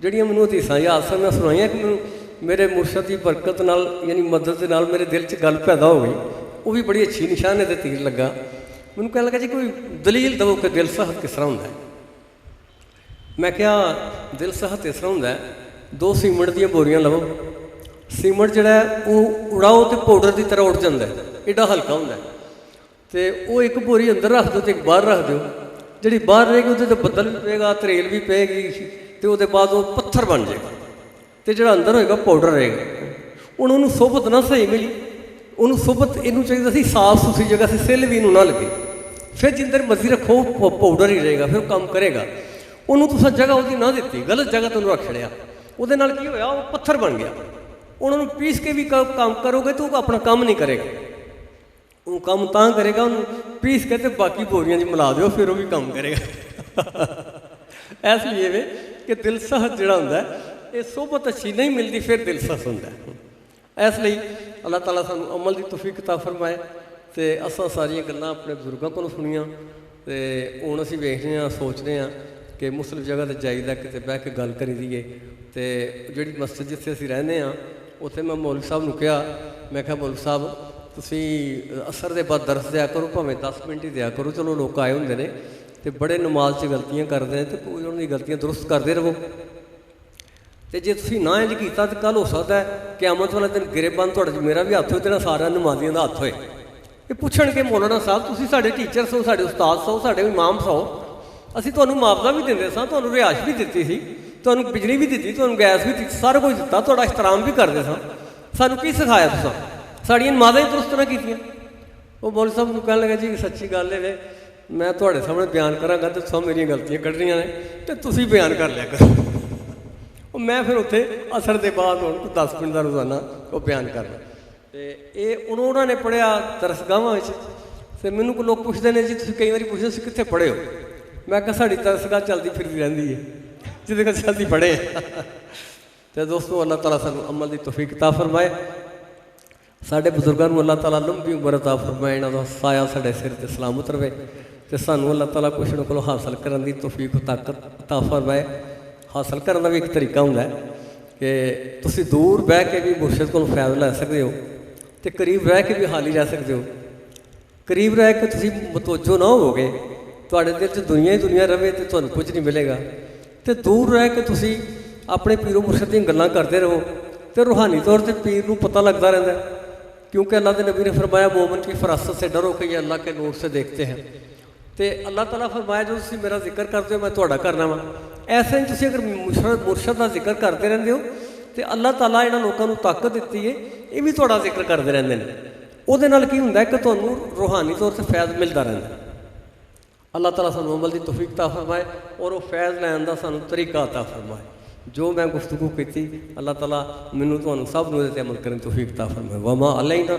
ਜਿਹੜੀਆਂ ਮੈਨੂੰ ਹਦੀਸਾਂ ਯਾਦ ਸਨ ਮੈਂ ਸੁਣਾਈਆਂ ਕਿ ਮੈਨੂੰ ਮੇਰੇ ਮੁਰਸ਼ਦ ਦੀ ਬਰਕਤ ਨਾਲ ਯਾਨੀ ਮਦਦ ਦੇ ਨਾਲ ਮੇਰੇ ਦਿਲ 'ਚ ਗੱਲ ਪੈਦਾ ਹੋ ਗਈ। ਉਹ ਵੀ ਬੜੀ ਅੱਛੀ ਨਿਸ਼ਾਨੇ 'ਤੇ ਤੀਰ ਲੱਗਾ। ਮੈਨੂੰ ਕਹਿਣ ਲੱਗਾ ਜੀ ਕੋਈ ਦਲੀਲ ਦਿਓ ਕਿ ਦਿਲ ਸਖਤ ਕਿਸ ਤਰ੍ਹਾਂ ਹੁੰਦਾ ਹੈ। ਮੈਂ ਕਿਹਾ ਦਿਲ ਸਖਤ ਇਸ ਤਰ੍ਹਾਂ ਹੁੰਦਾ ਹੈ, 2 ਸੀਮੈਂਟ ਦੀਆਂ ਬੋਰੀਆਂ ਲਵੋ, ਸੀਮੈਂਟ ਜਿਹੜਾ ਉਹ ਉਡਾਓ ਤੇ ਪਾਊਡਰ ਦੀ ਤਰ੍ਹਾਂ ਉੱਡ ਜਾਂਦਾ, ਐਡਾ ਹਲਕਾ ਹੁੰਦਾ। ਅਤੇ ਉਹ ਇੱਕ ਬੋਰੀ ਅੰਦਰ ਰੱਖ ਦਿਓ ਅਤੇ ਇੱਕ ਬਾਹਰ ਰੱਖ ਦਿਓ। ਜਿਹੜੀ ਬਾਹਰ ਰਹੇਗੀ ਉਹਦੇ 'ਤੇ ਬੱਦਲ ਵੀ ਪਏਗਾ, ਤਰੇਲ ਵੀ ਪਏਗੀ ਅਤੇ ਉਹਦੇ ਬਾਅਦ ਉਹ ਪੱਥਰ ਬਣ ਜਾਏਗਾ। ਅਤੇ ਜਿਹੜਾ ਅੰਦਰ ਹੋਏਗਾ ਪਾਊਡਰ ਰਹੇਗਾ। ਹੁਣ ਉਹਨੂੰ ਸੁਹਬਤ ਨਾ ਸਹੀ ਮਿਲੀ, ਉਹਨੂੰ ਸੁਹਬਤ ਇਹਨੂੰ ਚਾਹੀਦਾ ਸੀ ਸਾਫ਼ ਸੁਥਰੀ ਜਗ੍ਹਾ ਸੀ, ਸਿੱਲ ਵੀ ਇਹਨੂੰ ਨਾ ਲੱਗੇ। ਫਿਰ ਜਿੰਦਰ ਮਰਜ਼ੀ ਰੱਖੋ ਪਾਊਡਰ ਹੀ ਰਹੇਗਾ, ਫਿਰ ਕੰਮ ਕਰੇਗਾ। ਉਹਨੂੰ ਤੁਸੀਂ ਜਗ੍ਹਾ ਉਹਦੀ ਨਾ ਦਿੱਤੀ, ਗਲਤ ਜਗ੍ਹਾ ਤੁਹਾਨੂੰ ਰੱਖ ਛੜਿਆ, ਉਹਦੇ ਨਾਲ ਕੀ ਹੋਇਆ, ਉਹ ਪੱਥਰ ਬਣ ਗਿਆ। ਉਹਨਾਂ ਨੂੰ ਪੀਸ ਕੇ ਵੀ ਕੰਮ ਕਰੋਗੇ ਤਾਂ ਉਹ ਆਪਣਾ ਕੰਮ ਨਹੀਂ ਕਰੇਗਾ। ਉਹ ਕੰਮ ਤਾਂ ਕਰੇਗਾ, ਉਹਨੂੰ ਪੀਸ ਕੇ ਅਤੇ ਬਾਕੀ ਬੋਰੀਆਂ 'ਚ ਮਿਲਾ ਦਿਓ, ਫਿਰ ਉਹ ਵੀ ਕੰਮ ਕਰੇਗਾ। ਇਸ ਲਈ ਵੇ ਕਿ ਦਿਲ ਸਖਤ ਜਿਹੜਾ ਹੁੰਦਾ ਇਹ ਸੋਹਬਤ ਅੱਛੀ ਨਹੀਂ ਮਿਲਦੀ, ਫਿਰ ਦਿਲ ਸਖਤ ਹੁੰਦਾ। ਇਸ ਲਈ ਅੱਲਾਹ ਤਾਲਾ ਸਾਨੂੰ ਅਮਲ ਦੀ ਤੌਫੀਕ ਅਤਾ ਫਰਮਾਏ। ਅਤੇ ਅਸਾਂ ਸਾਰੀਆਂ ਗੱਲਾਂ ਆਪਣੇ ਬਜ਼ੁਰਗਾਂ ਕੋਲੋਂ ਸੁਣੀਆਂ ਅਤੇ ਹੁਣ ਅਸੀਂ ਵੇਖਦੇ ਹਾਂ, ਸੋਚਦੇ ਹਾਂ ਕਿ ਮੁਸਲਿਮ ਜਗ੍ਹਾ 'ਤੇ ਜਾਈਦਾ, ਕਿਤੇ ਬਹਿ ਕੇ ਗੱਲ ਕਰੀ ਦੀਏ। ਅਤੇ ਜਿਹੜੀ ਮਸਜਿਦ ਜਿੱਥੇ ਅਸੀਂ ਰਹਿੰਦੇ ਹਾਂ ਉੱਥੇ ਮੈਂ ਮੌਲਵੀ ਸਾਹਿਬ ਨੂੰ ਕਿਹਾ, ਮੈਂ ਕਿਹਾ ਮੌਲਵੀ ਸਾਹਿਬ ਤੁਸੀਂ ਅਸਰ ਦੇ ਬਾਅਦ ਦਰਸ ਦਿਆ ਕਰੋ, ਭਾਵੇਂ 10 ਮਿੰਟ ਹੀ ਦਿਆ ਕਰੋ। ਚਲੋ ਲੋਕ ਆਏ ਹੁੰਦੇ ਨੇ ਅਤੇ ਬੜੇ ਨਮਾਜ਼ 'ਚ ਗਲਤੀਆਂ ਕਰਦੇ ਨੇ, ਅਤੇ ਕੋਈ ਉਹਨਾਂ ਦੀ ਗਲਤੀਆਂ ਦਰੁਸਤ ਕਰਦੇ ਰਹੋ। ਅਤੇ ਜੇ ਤੁਸੀਂ ਨਾ ਇੰਝ ਕੀਤਾ ਤਾਂ ਕੱਲ੍ਹ ਹੋ ਸਕਦਾ ਕਿਆਮਤ ਵਾਲੇ ਦਿਨ ਗਿਰੇਬਾਨ ਤੁਹਾਡੇ 'ਚ ਮੇਰਾ ਵੀ ਹੱਥ ਹੋਏ ਅਤੇ ਨਾ ਸਾਰਿਆਂ ਨਮਾਜ਼ੀਆਂ ਦਾ ਹੱਥ ਹੋਏ। ਇਹ ਪੁੱਛਣਗੇ ਮੌਲਾਨਾ ਸਾਹਿਬ ਤੁਸੀਂ ਸਾਡੇ ਟੀਚਰ ਸੋ, ਸਾਡੇ ਉਸਤਾਦ ਸੋ, ਸਾਡੇ ਇਮਾਮ ਸੋ, ਅਸੀਂ ਤੁਹਾਨੂੰ ਮੁਆਵਜ਼ਾ ਵੀ ਦਿੰਦੇ ਸਾਂ, ਤੁਹਾਨੂੰ ਰਿਹਾਇਸ਼ ਵੀ ਦਿੱਤੀ ਸੀ, ਤੁਹਾਨੂੰ ਬਿਜਲੀ ਵੀ ਦਿੱਤੀ, ਤੁਹਾਨੂੰ ਗੈਸ ਵੀ ਦਿੱਤੀ, ਸਾਰਾ ਕੁਝ ਦਿੱਤਾ, ਤੁਹਾਡਾ ਇhtਰਾਮ ਵੀ ਕਰਦੇ ਸਾਂ, ਸਾਨੂੰ ਕੀ ਸਿਖਾਇਆ ਤੁਸੀਂ? ਸਾਡੀਆਂ ਨਮਾਜ਼ਾਂ ਹੀ ਦਰੁਸਤ ਨਾ ਕੀਤੀਆਂ। ਉਹ ਮੌਲਵੀ ਸਾਹਿਬ ਨੂੰ ਕਹਿਣ ਲੱਗਾ ਜੀ ਸੱਚੀ ਗੱਲ ਇਹ ਮੈਂ ਤੁਹਾਡੇ ਸਾਹਮਣੇ ਬਿਆਨ ਕਰਾਂਗਾ ਅਤੇ ਤੁਸੀਂ ਮੇਰੀਆਂ ਗਲਤੀਆਂ ਕੱਢਣੀਆਂ ਨੇ ਅਤੇ ਤੁਸੀਂ ਬਿਆਨ ਕਰ ਲਿਆ ਕਰੋ। ਉਹ ਮੈਂ ਫਿਰ ਉੱਥੇ ਅਸਰ ਦੇ ਬਾਅਦ ਹੁਣ 10 ਮਿੰਟ ਦਾ ਰੋਜ਼ਾਨਾ ਉਹ ਬਿਆਨ ਕਰਨਾ। ਅਤੇ ਇਹ ਉਹਨਾਂ ਨੇ ਪੜ੍ਹਿਆ ਦਰਸਗਾਹਾਂ ਵਿੱਚ। ਅਤੇ ਮੈਨੂੰ ਕੋਈ ਲੋਕ ਪੁੱਛਦੇ ਨੇ ਜੀ ਤੁਸੀਂ ਕਈ ਵਾਰੀ ਪੁੱਛਦੇ ਤੁਸੀਂ ਕਿੱਥੇ ਪੜ੍ਹੇ ਹੋ? ਮੈਂ ਕਿਹਾ ਸਾਡੀ ਦਰਸਗਾਹ ਚੱਲਦੀ ਫਿਰਦੀ ਰਹਿੰਦੀ ਹੈ, ਜਿਹਦੇ ਕੋਲ ਚੱਲਦੀ ਪੜ੍ਹੇ। ਅਤੇ ਦੋਸਤੋ ਅੱਲਾਹ ਤਾਲਾ ਸਾਨੂੰ ਅਮਲ ਦੀ ਤੌਫੀਕ ਅਤਾ ਫਰਮਾਏ। ਸਾਡੇ ਬਜ਼ੁਰਗਾਂ ਨੂੰ ਅੱਲਾਹ ਤਾਲਾ ਲੰਬੀ ਉਮਰ ਅਤਾ ਫਰਮਾਏ, ਇਹਨਾਂ ਦਾ ਸਾਇਆ ਸਾਡੇ ਸਿਰ 'ਤੇ ਸਲਾਮਤ ਰਵੇ। ਅਤੇ ਸਾਨੂੰ ਅੱਲਾਹ ਤਾਲਾ ਕੁਛ ਨਾ ਕੋਲੋਂ ਹਾਸਲ ਕਰਨ ਦੀ ਤੌਫੀਕ ਤਾਕਤ ਅਤਾ ਫਰਮਾਏ। ਹਾਸਲ ਕਰਨ ਦਾ ਵੀ ਇੱਕ ਤਰੀਕਾ ਹੁੰਦਾ ਕਿ ਤੁਸੀਂ ਦੂਰ ਬਹਿ ਕੇ ਵੀ ਮੁਰਸ਼ਿਦ ਕੋਲੋਂ ਫੈਜ਼ ਲੈ ਸਕਦੇ ਹੋ ਅਤੇ ਕਰੀਬ ਰਹਿ ਕੇ ਵੀ ਹਾਲੀ ਰਹਿ ਸਕਦੇ ਹੋ। ਕਰੀਬ ਰਹਿ ਕੇ ਤੁਸੀਂ ਮਤਵੱਜੋ ਨਾ ਹੋਵੋਗੇ, ਤੁਹਾਡੇ ਦਿਲ 'ਚ ਦੁਨੀਆ ਹੀ ਦੁਨੀਆ ਰਵੇ ਅਤੇ ਤੁਹਾਨੂੰ ਕੁਝ ਨਹੀਂ ਮਿਲੇਗਾ। ਅਤੇ ਦੂਰ ਰਹਿ ਕੇ ਤੁਸੀਂ ਆਪਣੇ ਪੀਰੋ ਮੁਰਸ਼ਿਦ ਦੀਆਂ ਗੱਲਾਂ ਕਰਦੇ ਰਹੋ ਅਤੇ ਰੂਹਾਨੀ ਤੌਰ 'ਤੇ ਪੀਰ ਨੂੰ ਪਤਾ ਲੱਗਦਾ ਰਹਿੰਦਾ, ਕਿਉਂਕਿ ਅੱਲਾਹ ਦੇ ਨਬੀ ਨੇ ਫਰਮਾਇਆ ਮੋਮਨ ਕੀ ਫਰਾਸਤ ਸੇ ਡਰੋ ਕਿ ਇਹ ਅੱਲਾਹ ਕੇ ਨੂਰ ਸੇ ਦੇਖਤੇ ਹੈ। ਅਤੇ ਅੱਲਾਹ ਤਾਲਾ ਫਰਮਾਇਆ ਜੋ ਤੁਸੀਂ ਮੇਰਾ ਜ਼ਿਕਰ ਕਰਦੇ ਹੋ ਮੈਂ ਤੁਹਾਡਾ ਕਰਨਾ ਵਾ। ਐਸੇ ਹੀ ਤੁਸੀਂ ਅਗਰ ਮੁਰਸ਼ਦ ਦਾ ਜ਼ਿਕਰ ਕਰਦੇ ਰਹਿੰਦੇ ਹੋ ਅਤੇ ਅੱਲਾਹ ਤਾਲਾ ਇਹਨਾਂ ਲੋਕਾਂ ਨੂੰ ਤਾਕਤ ਦਿੱਤੀ ਹੈ, ਇਹ ਵੀ ਤੁਹਾਡਾ ਜ਼ਿਕਰ ਕਰਦੇ ਰਹਿੰਦੇ ਨੇ। ਉਹਦੇ ਨਾਲ ਕੀ ਹੁੰਦਾ ਕਿ ਤੁਹਾਨੂੰ ਰੂਹਾਨੀ ਤੌਰ 'ਤੇ ਫੈਜ਼ ਮਿਲਦਾ ਰਹਿੰਦਾ। ਅੱਲਾਹ ਤਾਲਾ ਸਾਨੂੰ ਅਮਲ ਦੀ ਤੌਫੀਕ ਅਤਾ ਫਰਮਾਏ ਔਰ ਉਹ ਫੈਜ਼ ਲੈਣ ਦਾ ਸਾਨੂੰ ਤਰੀਕਾ ਅਤਾ ਫਰਮਾਏ। ਜੋ ਮੈਂ ਗੁਫ਼ਤਗੂ ਕੀਤੀ ਅੱਲਾਹ ਤਾਲਾ ਮੈਨੂੰ ਤੁਹਾਨੂੰ ਸਭ ਨੂੰ ਇਹਦੇ 'ਤੇ ਅਮਲ ਕਰਨ ਦੀ ਤੌਫੀਕ ਅਤਾ ਫਰਮਾਏ। ਵਮਾ ਅਲੈਨਾ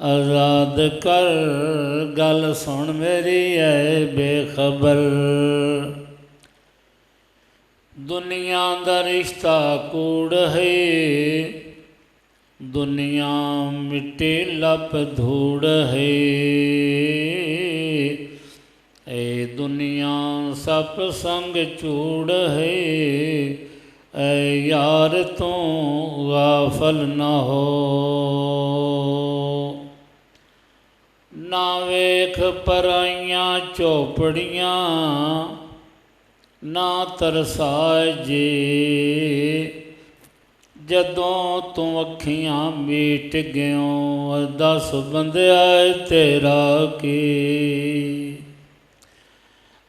آزاد کر گل سن میری اے بے خبر دنیا دا رشتہ کوڑ ہے دنیا مٹی لپ دھوڑ ہے اے دنیا سپ سنگ چوڑ ہے اے یار تو غافل نہ ہو نہ ویکھ پرائیاں چوپڑیاں نہ ترسائے جے جدوں تو اکھیاں میٹ گیوں دس بندیا تیرا کی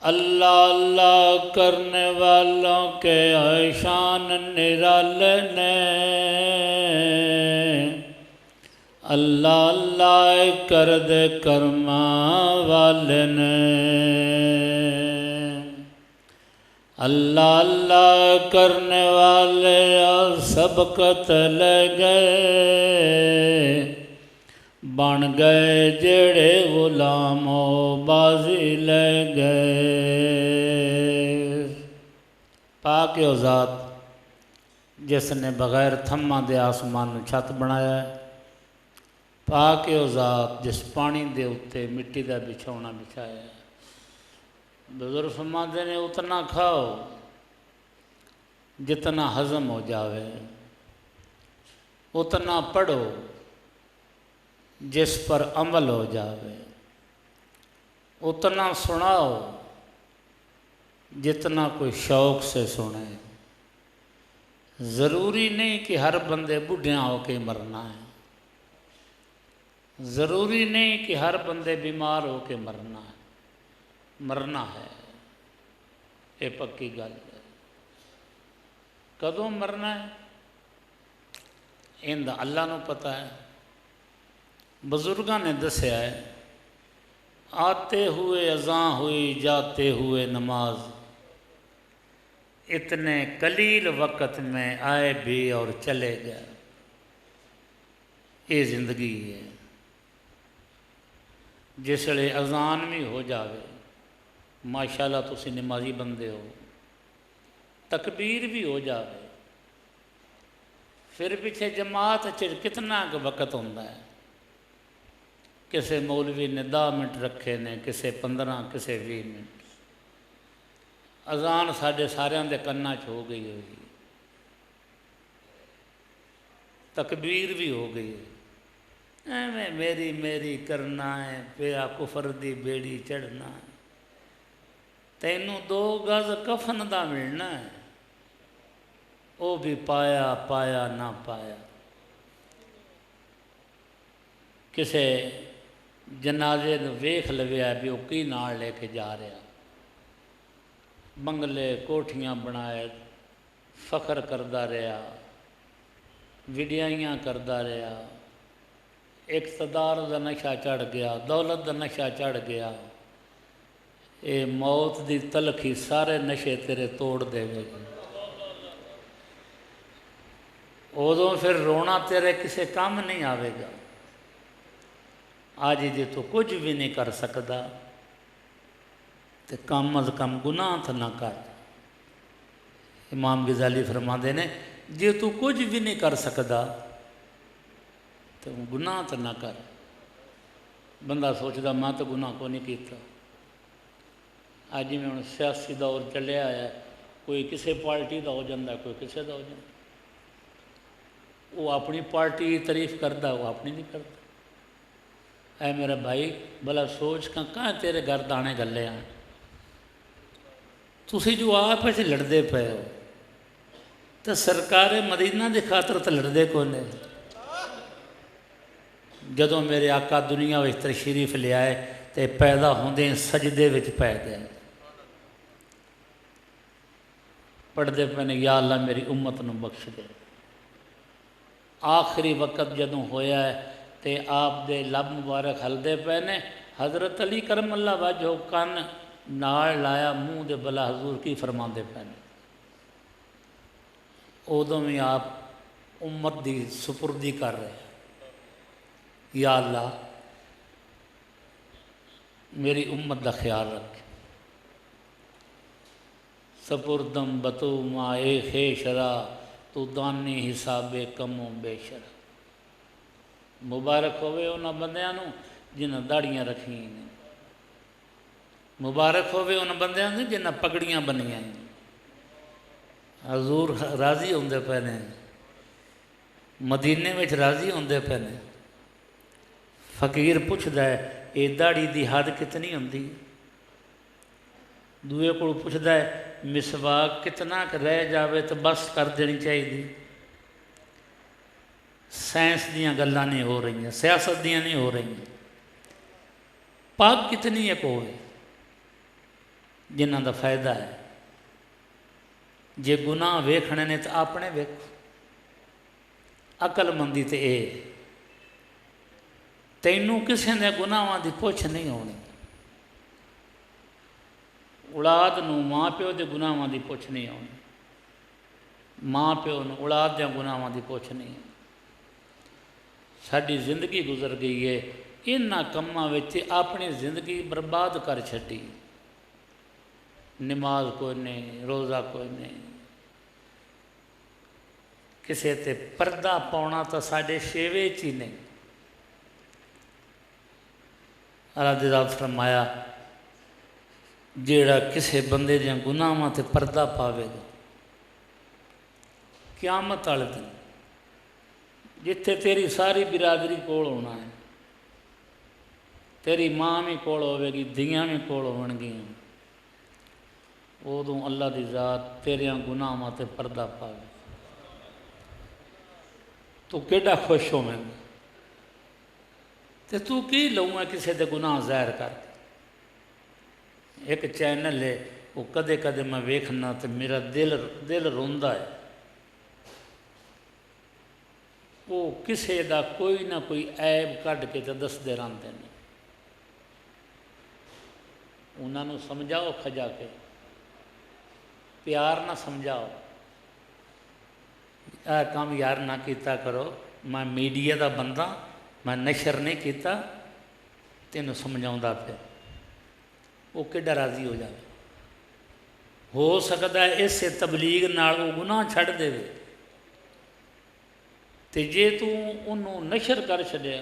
اللہ اللہ کرنے والوں کے شان نرالے نے اللہ اللہ کر دے کرما والے نے اللہ اللہ کرنے والے سبقت لے گئے بن گئے جڑے غلام و بازی لے گئے پاک و ذات جس نے بغیر تھما دے آسمان نو چھت بنایا ہے پاک و ذات جس پانی دے اتے مٹی دا بچھونا بچھایا ہے بزرگ فرماتے نے اتنا کھاؤ جتنا ہضم ہو جاوے اتنا پڑھو جس پر عمل ہو جاوے اتنا سناؤ جتنا کوئی شوق سے سنے ضروری نہیں کہ ہر بندے بڈھیاں ہو کے مرنا ہے ضروری نہیں کہ ہر بندے بیمار ہو کے مرنا ہے مرنا ہے یہ پکی گل ہے کدوں مرنا ہے ان اللہ نو پتہ ہے بزرگاں نے دسیا ہے آتے ہوئے اذاں ہوئی جاتے ہوئے نماز اتنے قلیل وقت میں آئے بھی اور چلے گئے یہ زندگی ہے جس لئے اذان بھی ہو جاوے ماشاءاللہ تسی نمازی بندے ہو تکبیر بھی ہو جاوے پھر پیچھے جماعت کتنا وقت ہوتا ہے کسے مولوی نے 10 منٹ رکھے نے کسے 15 کسے 20 منٹ اذان ساڈے ساریاں دے کنا چ ہو گئی ہوئی تکبیر بھی ہو گئی ہے میری میری کرنا ہے پیا کفر دی بیڑی چڑھنا ہے تینوں 2 گز کفن دا ملنا ہے وہ بھی پایا پایا نہ پایا کسے جنازے نو ویکھ لویا بھی وہ کی نال لے کے جا رہا بنگلے کوٹھیاں بنائے فخر کردا رہا وڈیائیاں کردا رہا اقتدار دا نشہ چڑھ گیا دولت دا نشہ چڑھ گیا اے موت دی تلخی سارے نشے تیرے توڑ دے گئے ادوں پھر رونا تیرے کسے کام نہیں آئے گا آج جی تو کچھ بھی نہیں کر سکتا تو کم از کم گناہ تو نہ کر امام غزالی فرماندے نے جی تو کچھ بھی نہیں کر سکتا تو گناہ تو نہ کر بندہ سوچتا میں تو گناہ کو نہیں کیتا آج میں ہوں سیاسی دور چلے آیا کوئی کسے پارٹی دا ہو جاتا ہے کوئی کسے دا ہو جاتا وہ اپنی پارٹی کی تعریف کرتا وہ اپنی نہیں کرتا اے میرا بھائی بلا سوچ کہاں تیرے گھر دانے گلے ہیں تسی جو آپ سے لڑتے پے ہو تو سرکار مدینہ دی خاطر تو لڑتے کون ہے جدوں میرے آقا دنیا وچ تشریف لے آئے تے پیدا ہوندے سجدے وچ پے گئے پڑھتے پے نے یا اللہ میری امت نو بخش دے آخری وقت جدوں ہویا ہے تے آپ دے لب مبارک ہلدے پے نے حضرت علی کرم اللہ وجہ کن نال لایا منہ دے بلا حضور کی فرماندے پے نے ادوں بھی آپ امت دی سپردی کر رہے یا اللہ میری امت کا خیال رکھ، سپردم بتو مائے خیشرا تو دانی حساب کم و بیشرا۔ مبارک ہوئے انہاں بندیاں نوں جنہاں داڑیاں رکھیاں نے، مبارک ہوئے انہاں بندیاں نوں جنہاں پگڑیاں بنیاں ہیں۔ حضور راضی ہوندے پے نے، مدینے وچ راضی ہوندے پے نے۔ فقیر پوچھدا ہے اے داڑھی دی حد کتنی ہوندی؟ دوے کو پوچھدا ہے مسواک کتنا کہ رہ جاوے تو بس کر دینی چاہیے۔ سائنس دیاں گلاں نہیں ہو رہی ہیں، سیاست دیاں نہیں ہو رہی ہیں۔ پاک کتنی ایک ہوئے جنہاں دا فائدہ ہے۔ جے گناہ ویکھنے نے تو اپنے ویکھو، عقل مندی تے اے تینوں کسے نے گناہاں دی پوچھ نہیں ہونی۔ اولاد نو ماں پیو دے گناہاں دی پوچھ نہیں ہونی، ماں پیو نو اولاد دے گناہاں دی پوچھ نہیں ہونی۔ ساری زندگی گزر گئی ہے انہاں کماں وچ اپنی زندگی برباد کر چھڈی۔ نماز کوئی نہیں، روزہ کوئی نہیں، کسے تے پردہ پاؤنا تو ساڈے شیوے چ ہی نہیں۔ اللہ دے ذات فرمایا جیڑا کسے بندے دیاں گناہاں تے پردہ پاوے گا قیامت والے دن جتھے تیری ساری برادری کول ہونا ہے، تیری ماں بھی کول ہوے گی، دھیاں بھی کول ہون گیاں، ادوں اللہ دی ذات تیریاں گناہاں تے پردہ پاوے تو کیڈا خوش ہوویں گا تے تو کی لوں ہے کسے دے گناہ ظاہر کر کے۔ ایک چینل ہے وہ کدے کدے میں ویکھنا تے میرا دل روندا ہے، وہ کسے دا کوئی نہ کوئی عیب کڈ کے تے دسدے رہندے نے۔ انہاں نوں سمجھاؤ کھجا کے، پیار نہ سمجھاؤ، اے کام یار نہ کیتا کرو، میں میڈیا دا بندہ، میں نشر نہیں کیتا، تینوں سمجھاؤندا پیا، وہ کیڈا راضی ہو جائے۔ ہو سکتا ہے اس سے تبلیغ نال وہ گناہ چھڑ دے تے جے تو انہوں نشر کر چھڑیا۔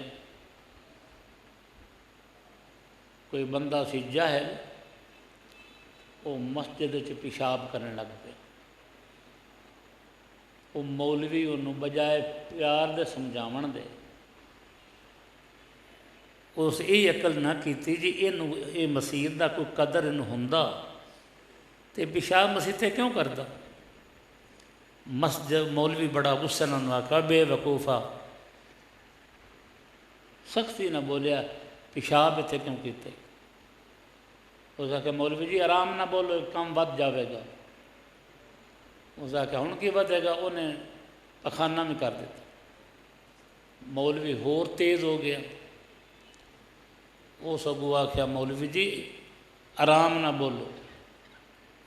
کوئی بندہ سی جاہل، وہ مسجد وچ پیشاب کرنے لگ پیا، وہ مولوی انہوں بجائے پیار دے سمجھاون دے اس یہ عقل نہ کیتی جی یہ مسیح دا کوئی قدر انہوں ہوندا تے پیشاب مسیح تے کیوں کردا؟ مسجد مولوی بڑا غصہ نہ آکھا بے وقوفا، سختی نہ بولیا پیشاب تے کیوں کیتے؟ اس آکھا مولوی جی آرام نہ بولو کام ود جاوے گا۔ اس آکھا ہن کی ودے گا؟ انہیں پخانہ میں کر دیتا۔ مولوی ہور تیز ہو گیا، وہ سگو آکھیا مولوی جی آرام نہ بولو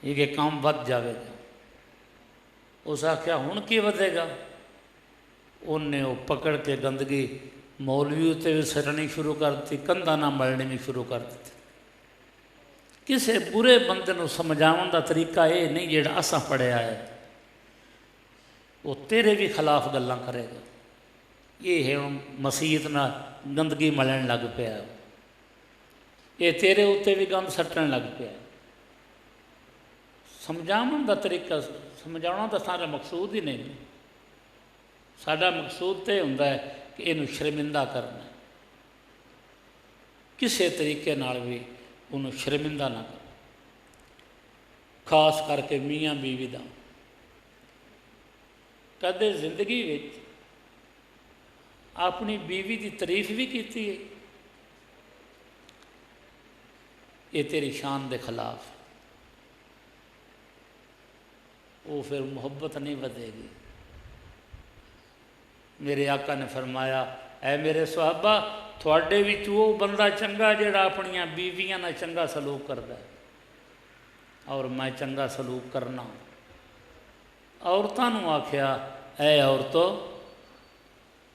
یہ کہ کام ود جاوے گا۔ اس آکھیا ہن کی ودے گا؟ انہیں وہ پکڑ کے گندگی مولوی تے بھی سٹنی شروع کر دی، کندھا نہ ملنی بھی شروع کر دی۔ کسے برے بندے نو سمجھاون دا طریقہ یہ نہیں جیڑا اساں پڑھیا ہے، وہ تیرے بھی خلاف گلاں کرے گا۔ یہ ہے مسیت نہ گندگی ملن لگ پیا، یہ تیرے اتنے بھی گند سٹن لگ پیا۔ سمجھاون دا طریقہ سمجھاؤنا تو سارا مقصود ہی نہیں، سارا مقصود تو یہ ہوندا ہے کہ یہ شرمندہ کرنا، کسے طریقے نال بھی انہوں شرمندہ نہ کرنا، خاص کر کے میاں بیوی دا۔ کدے زندگی وچ اپنی بیوی دی تعریف بھی کیتی ہے؟ یہ تیری شان دے خلاف، وہ پھر محبت نہیں ودے گی۔ میرے آقا نے فرمایا اے میرے صحابہ تھوڑے وچ وہ بندہ چنگا جڑا اپنیاں بیویاں نال چنگا سلوک کردا ہے، اور میں چنگا سلوک کرنا۔ عورتاں نوں آکھیا اے عورتو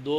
2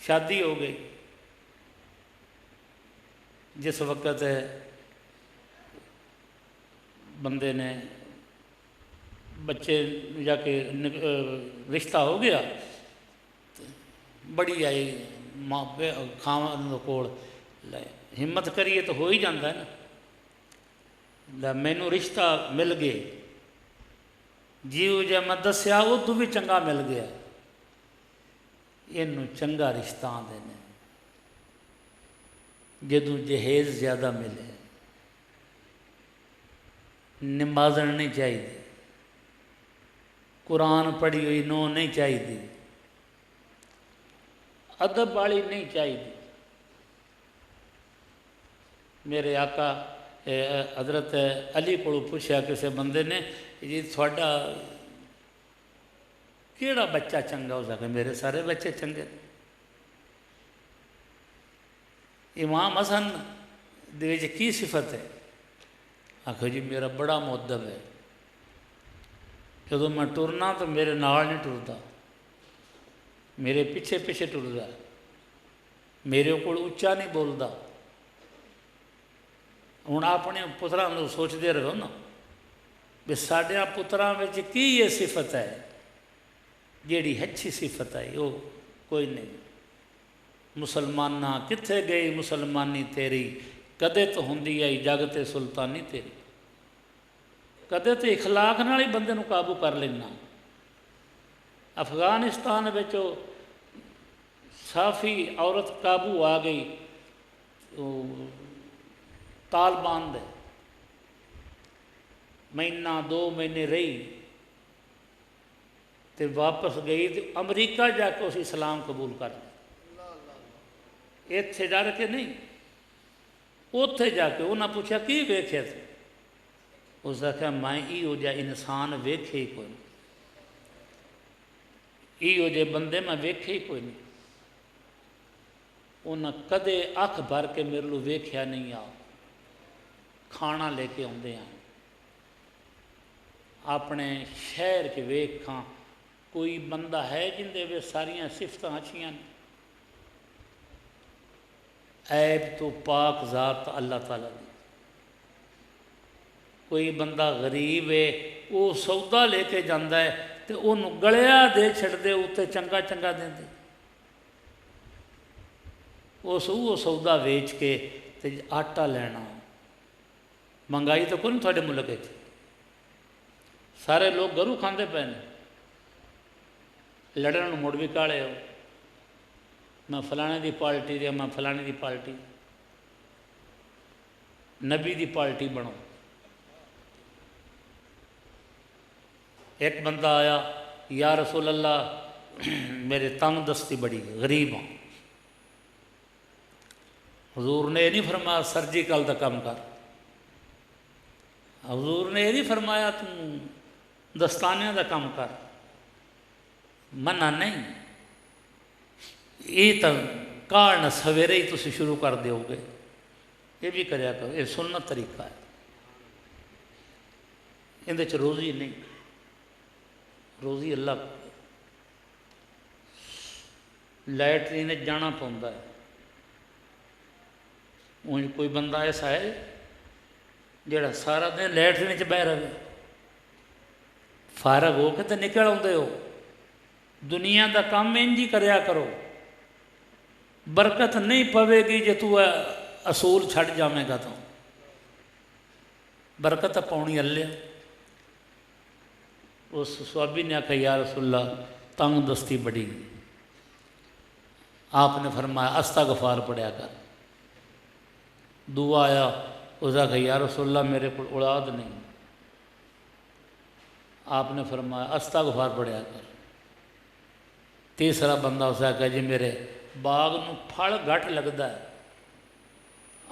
شادی ہو گئی، جس وقت بندے نے بچے جا کے رشتہ ہو گیا، بڑی آئی ماں خاوند کول ہمت کریے تو ہو ہی جاتا ہے نا، مینوں رشتہ مل گئے، جیو جا میں دسیا ادو بھی چنگا مل گیا، یہ چنگا رشتہ آتے ہیں جدوں جہیز زیادہ ملے۔ نمازن نہیں چاہیے، قرآن پڑھی ہوئی نو نہیں چاہیے، ادب والی نہیں چاہیے۔ میرے آقا حضرت علی کو پوچھا کسی بندے نے جی تھوڑا کیڑا بچہ چنگا ہو سکے؟ میرے سارے بچے چنگے۔ امام حسن دے وچ کی صفت ہے؟ آخو جی میرا بڑا مؤدب ہے، جدو میں ٹرنا تو میرے نال نہیں ٹرتا، میرے پیچھے پیچھے ٹرتا، میرے کو اچا نہیں بولتا۔ ہوں اپنے پتراں نوں سوچتے رہو نا بھی ساڈے پتراں وچ کی یہ صفت ہے جیڑی اچھی صفت ہے، وہ کوئی نہیں۔ مسلمانہ کتھے گئی مسلمانی تیری، کدے تو ہوندی آئی جگ تے سلطانی تیری۔ کدے تو اخلاق نال ہی بندے نوں قابو کر لینا۔ افغانستان وچ صافی عورت قابو آ گئی طالبان دے، مہینہ 2 مہینے رہی تے واپس گئی تے امریکہ جا کے اس اسلام قبول کر لیا۔ اتنے جا کے نہیں، اتنے جا کے انہاں پوچھا کی ویکھیا تھے؟ اس آخیا میں ایہو جا انسان ویکھے ہی کوئی نہیں، ایہو جے بندے میں ویکھے ہی کوئی نہیں۔ انہاں کدے اکھ بھر کے میرے لو ویکھیا نہیں آ، کھانا لے کے آتے ہیں اپنے شہر کے ویکھاں کوئی بندہ ہے جن دے وچ ساریاں صفتاں اچھیاں نے؟ عیب تو پاک ذات اللہ تعالیٰ دی۔ کوئی بندہ غریب ہے وہ سودا لے کے جاندہ ہے تو انہوں گلیا دے چھڑ دے اتنے چنگا چنگا دیں دے، وہ سودا ویچ کے تے آٹا لینا۔ مہنگائی تو کوئی نہیں تھوڑے ملک ہے، سارے لوگ گرو کھاندے پے نے، لڑن مڑ بھی کالے ہو، میں فلانے دی پارٹی دیا، میں فلانے دی پارٹی، نبی دی پارٹی بنو۔ ایک بندہ آیا، یا رسول اللہ میرے تنگ دستی بڑی غریب ہوں۔ حضور نے یہ نہیں فرمایا سرجیکل دا کام کر، حضور نے یہ نہیں فرمایا تم دستانیاں دا کام کر، منع نہیں۔ یہ تو کال سویرے ہی تسی شروع کر دیو گے، یہ بھی کریا کرو، یہ سنت طریقہ ہے، اندے چ روزی نہیں، روزی اللہ۔ لائٹرین جانا پوندا ہے، اُنج کوئی بندہ ایسا ہے جڑا سارا دن لائٹرین چ بہ رہے، فارغ ہو کے تو نکل آتے ہو۔ دنیا دا کام انج ہی کریا کرو، برکت نہیں پوے گی جے تو اصول چھٹ جامے گا تو برکت پاؤنی اللہ۔ اس صحابی نے آکھا یا رسول اللہ تنگ دستی بڑی، آپ نے فرمایا استغفار پڑھیا کر۔ دعا آیا، اس نے کہا یا رسول اللہ میرے کو اولاد نہیں، آپ نے فرمایا استغفار پڑھیا کر۔ تیسرا بندہ اس نے کہا جی میرے باغ نو پھل گھٹ لگتا ہے،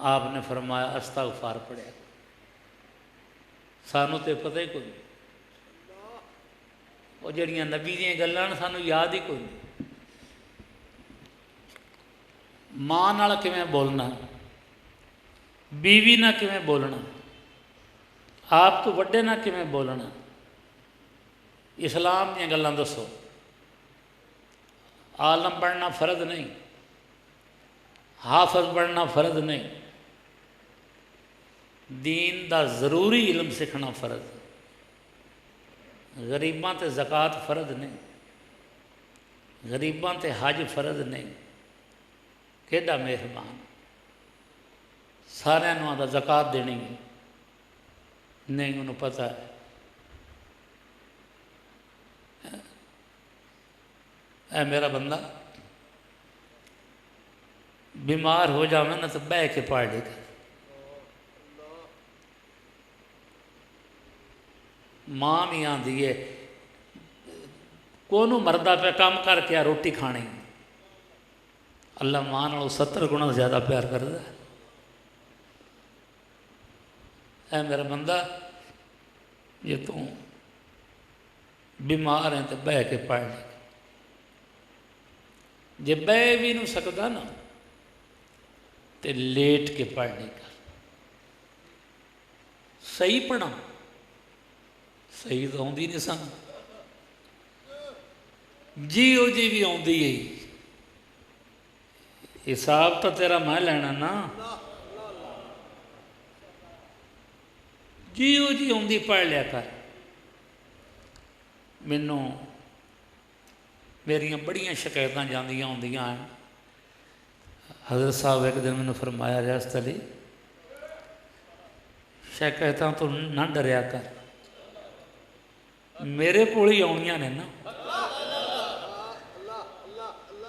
آپ نے فرمایا استغفار پڑھیا کر۔ سانوں تے پتہ ہی کوئی نہیں، وہ جڑیاں نبی دیاں گلاں سانوں یاد ہی کوئی نہیں۔ ماں نال کیویں بولنا، بیوی نہ کیویں بولنا، آپ تو وڈے نہ کیویں بولنا، اسلام دیاں گلاں دسو۔ عالم بننا فرض نہیں، حافظ بننا فرض نہیں، دین دا ضروری علم سیکھنا فرض، غریباں تے زکوٰۃ فرض نہیں، غریباں تے حج فرض نہیں۔ کیڈا مہربان، سارے نو آدھا زکوٰۃ دینی ہے، نہیں انہوں پتہ ہے۔ اے میرا بندہ بیمار ہو جاوے نا تو بہ کے پڑھ لے کر، ماں بھی آندھی ہے کونوں مردہ پہ کام کر کے روٹی کھانی، اللہ ماں نالوں 70 گنا زیادہ پیار کرتا ہے۔ اے میرا بندہ یہ تو بیمار ہیں تو بہ کے پڑھ لے، جے بہ بھی نہیں سکتا نا تو لیٹ کے پڑھ لے گا۔ صحیح پڑھا صحیح تو آتی نہیں سن، جی بھی آتی ہے، حساب تو تیرا میں لینا نا، جی آتی پڑھ لیا کر۔ مینوں میریاں بڑیاں شکایتاں جاندیاں ہوندیاں ہیں، حضرت صاحب ایک دن میں فرمایا ریاست علی شکایتاں تو نہ ڈریا کر، میرے کول ہی آنیاں نے نا۔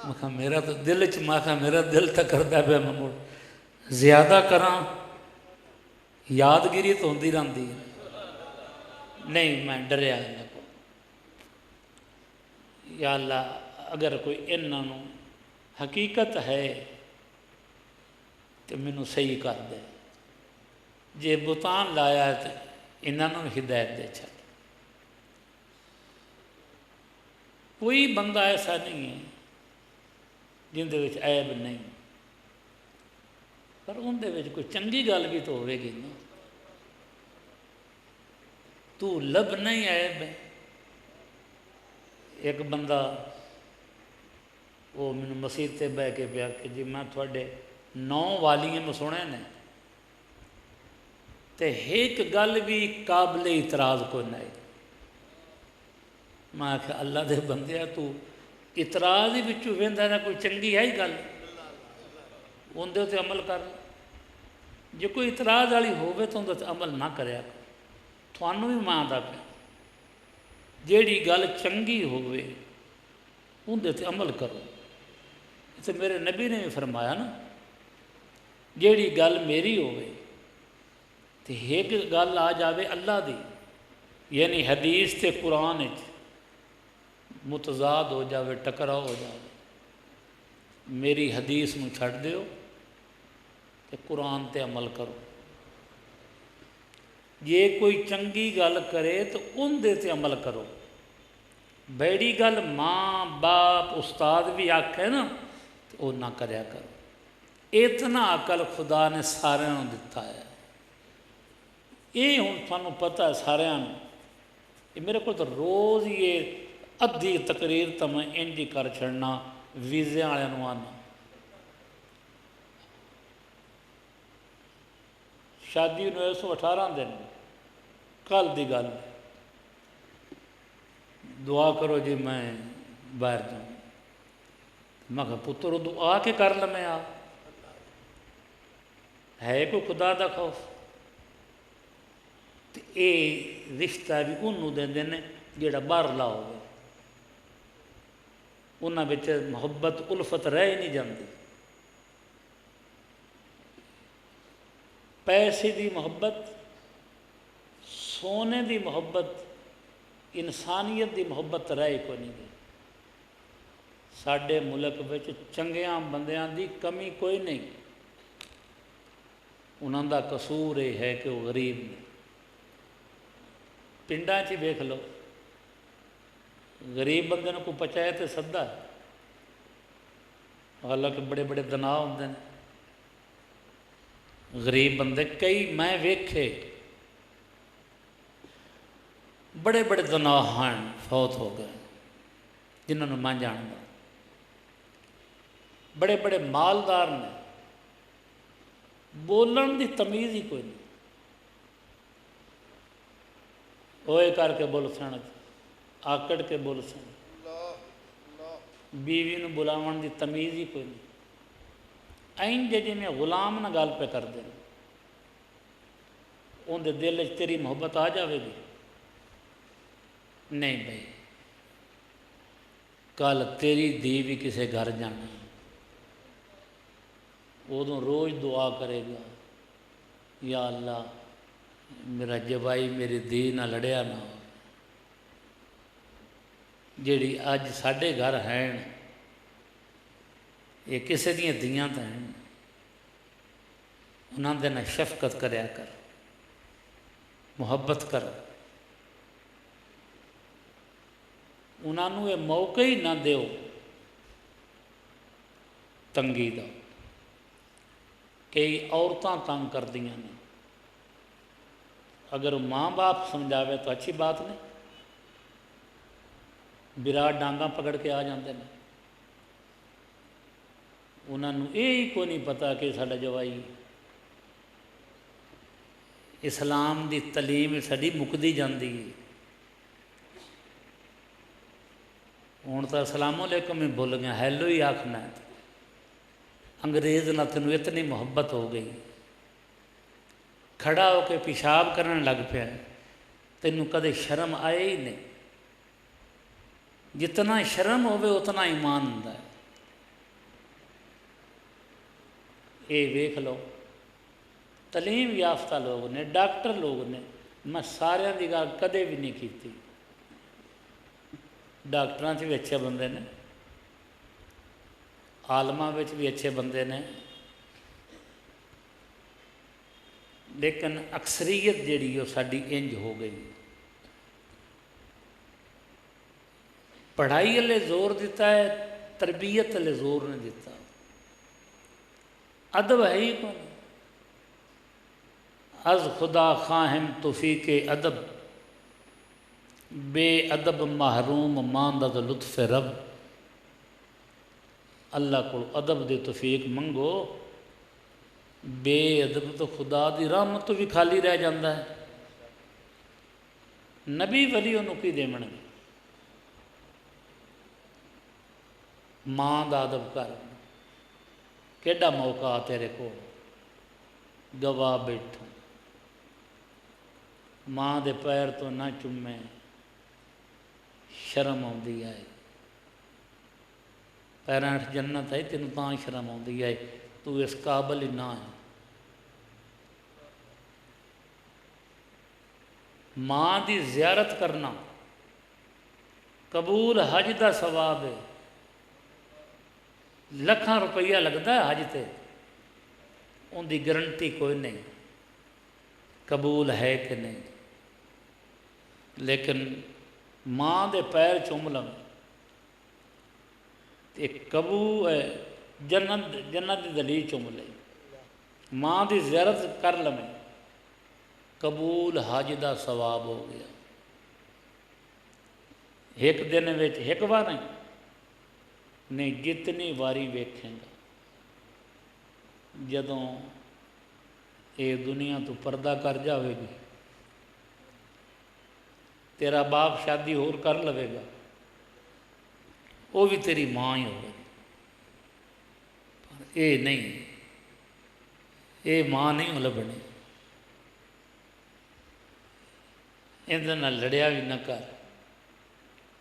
میں کہا میرا تو دل میرا دل تو کرتا پیا میں مڑ زیادہ کراں، یادگیری تو ہوندی رہندی ہے، نہیں میں ڈریا ہے۔ یا اللہ اگر کوئی انہوں حقیقت ہے تو مینوں صحیح کر دے، جے بتان لایا ہے تو انہوں ہدایت دے چھڑ۔ کوئی بندہ ایسا نہیں ہے جن دے وچ عیب نہیں، پر ان دے وچ کوئی چنگی گل بھی تو ہوئے گی نا، تو لب نہیں عیب ہے۔ ایک بندہ وہ مینوں مسیح تے بہ کے پیا کہ جی میں تھوڑے 9 والیاں میں سنے نے تے ایک گل بھی قابل اعتراض کو نہیں۔ میں آخیا اللہ دے بندیا تو اعتراض ہی بچوں ویندا نہ کوئی چنگی ہے ہی گل، اندے تے عمل کر۔ جے کوئی اعتراض والی ہوے تو اندے تے عمل نہ کریا، تھانوں بھی میں آندا پیا جیڑی گل چنگی ہوئے اندے تے عمل کرو۔ تو میرے نبی نے بھی فرمایا نا جیڑی گل میری ہوئے تو ایک گل آ جاوے اللہ دی، یعنی حدیث تے قرآن متضاد ہو جاوے، ٹکراؤ ہو جاوے، میری حدیث نو چھڑ دیو تے قرآن تے عمل کرو۔ یہ کوئی چنگی گل کرے تو ان دے تے عمل کرو، بیڑی گل ماں باپ استاد بھی آکھے نا تو وہ نہ کریا کرو۔ اتنا عقل خدا نے سارے دیتا ہے، یہ ہوں تھانوں پتہ ہے سارے یہ میرے کو تو روز یہ ادھی تقریر تو میں انج کر چھڑنا ویزے والے آنا۔ شادی 1918 دن کل دی گل، دعا کرو جی میں باہر جاؤں، میں کہا پتر دعا کے کر لمیں آپ ہے کوئی خدا دا خوف؟ تو یہ رشتہ بھی انہوں دے دینے جیڑا باہر لا ہوگا، انہاں بچ محبت الفت رہ نہیں جاندی۔ پیسے دی محبت، سونے دی محبت، انسانیت دی محبت رہ کو نہیں گئی۔ ساڈے ملک وچ چنگیاں بندیاں دی کمی کوئی نہیں، انہاں دا قصور یہ ہے کہ وہ غریب نے۔ پنڈاں چ ویکھ لو غریب بندے کو پچائے تو سدا، حالانکہ بڑے بڑے دنا ہوندے نے، غریب بندے کئی میں ویکھے بڑے بڑے دنا ہیں فوت ہو گئے جنہوں نے میں جاندا، بڑے بڑے مالدار نے بولن دی تمیز ہی کوئی نہیں. ہوئے کر کے بول سن, آکڑ کے بول سن, بیوی نو بلاون دی تمیز ہی کوئی نہیں. این جی میں غلام نہ گل پہ کر دیں, اندر دل چ تیری محبت آ جاوے گی. نہیں بھائی, کل تیری دھی بھی کسے گھر جانا, ادوں روز دعا کرے گا, یا اللہ میرا جوائی میری دھی نہ لڑیا نہ ہو. جیڑی اج ساڈے گھر ہیں یہ کسے دیاں دھیاں تو ہیں, انہاں دے نال شفقت کریا کر, محبت کر. انہاں نوں یہ موقع ہی نہ دیو تنگی دا. کئی عورتاں تنگ کر دیاں نے, اگر ماں باپ سمجھاوے تو اچھی بات نہیں, برا ڈانگاں پکڑ کے آ جاندے ہیں. انہاں نوں یہ کوئی نہیں پتا کہ ساڈا جوائی اسلام دی تعلیم ساری مکدی جاندی ہے. ہوں تو السلام علیکم ہی بھول گیا, ہیلو ہی آکھنا ہے. انگریز نہ تینوں اتنی محبت ہو گئی, کھڑا ہو کے پیشاب کرنے لگ پیا, تینوں کدے شرم آئے ہی نہیں. جتنا شرم ہوئے اتنا ایمان ہوندا ہے. یہ ویکھ لو, تعلیم یافتہ لوگ نے, ڈاکٹر لوگ نے, میں سارے دی گل کدے بھی نہیں کیتی. ڈاکٹراں بھی اچھے بندے نے, عالماں بھی اچھے بندے نے, لیکن اکثریت جیڑی وہ ساری انج ہو گئی. پڑھائی والے زور دیتا ہے, تربیت والے زور نہیں دیتا. ادب ہے ہی کون, از خدا خواہم توفیق ادب, بے ادب محروم ماندد لطف رب. اللہ کو ادب دے توفیق منگو, بے ادب تو خدا دی رحمت تو بھی خالی رہ جاندہ ہے. نبی ولی انہوں کی دیمن گے, ماں دا ادب کر, کیڈا موقع تیرے کو گواہ بیٹھا, ماں دے پیر تو نہ چومے, شرم آتی ہے. پیراں ہیٹھ جنت ہے, تینوں تاں شرم آتی ہے, تو اس قابل ہی نہ ہے. ماں دی زیارت کرنا قبول حج دا ثواب ہے. لکھاں روپیہ لگتا ہے حج تے, ان دی گارنٹی کوئی نہیں قبول ہے کہ نہیں. لیکن ماں دے پیر چوم لو ایک قبول ہے, جنت دی دلیل چوم لے. ماں دی زیارت کر لویں, قبول حج دا ثواب ہو گیا. ایک دن وچ ایک بار نہیں, جتنی واری ویکھیں گا. جدوں اے دنیا تو پردہ کر جاوے گی, تیرا باپ شادی ہور کر لوے گا, وہ بھی تیری ماں ہی ہوگی. اے نہیں, اے ماں نہیں ہو لبنی. اندر نہ لڑیا بھی نہ کر,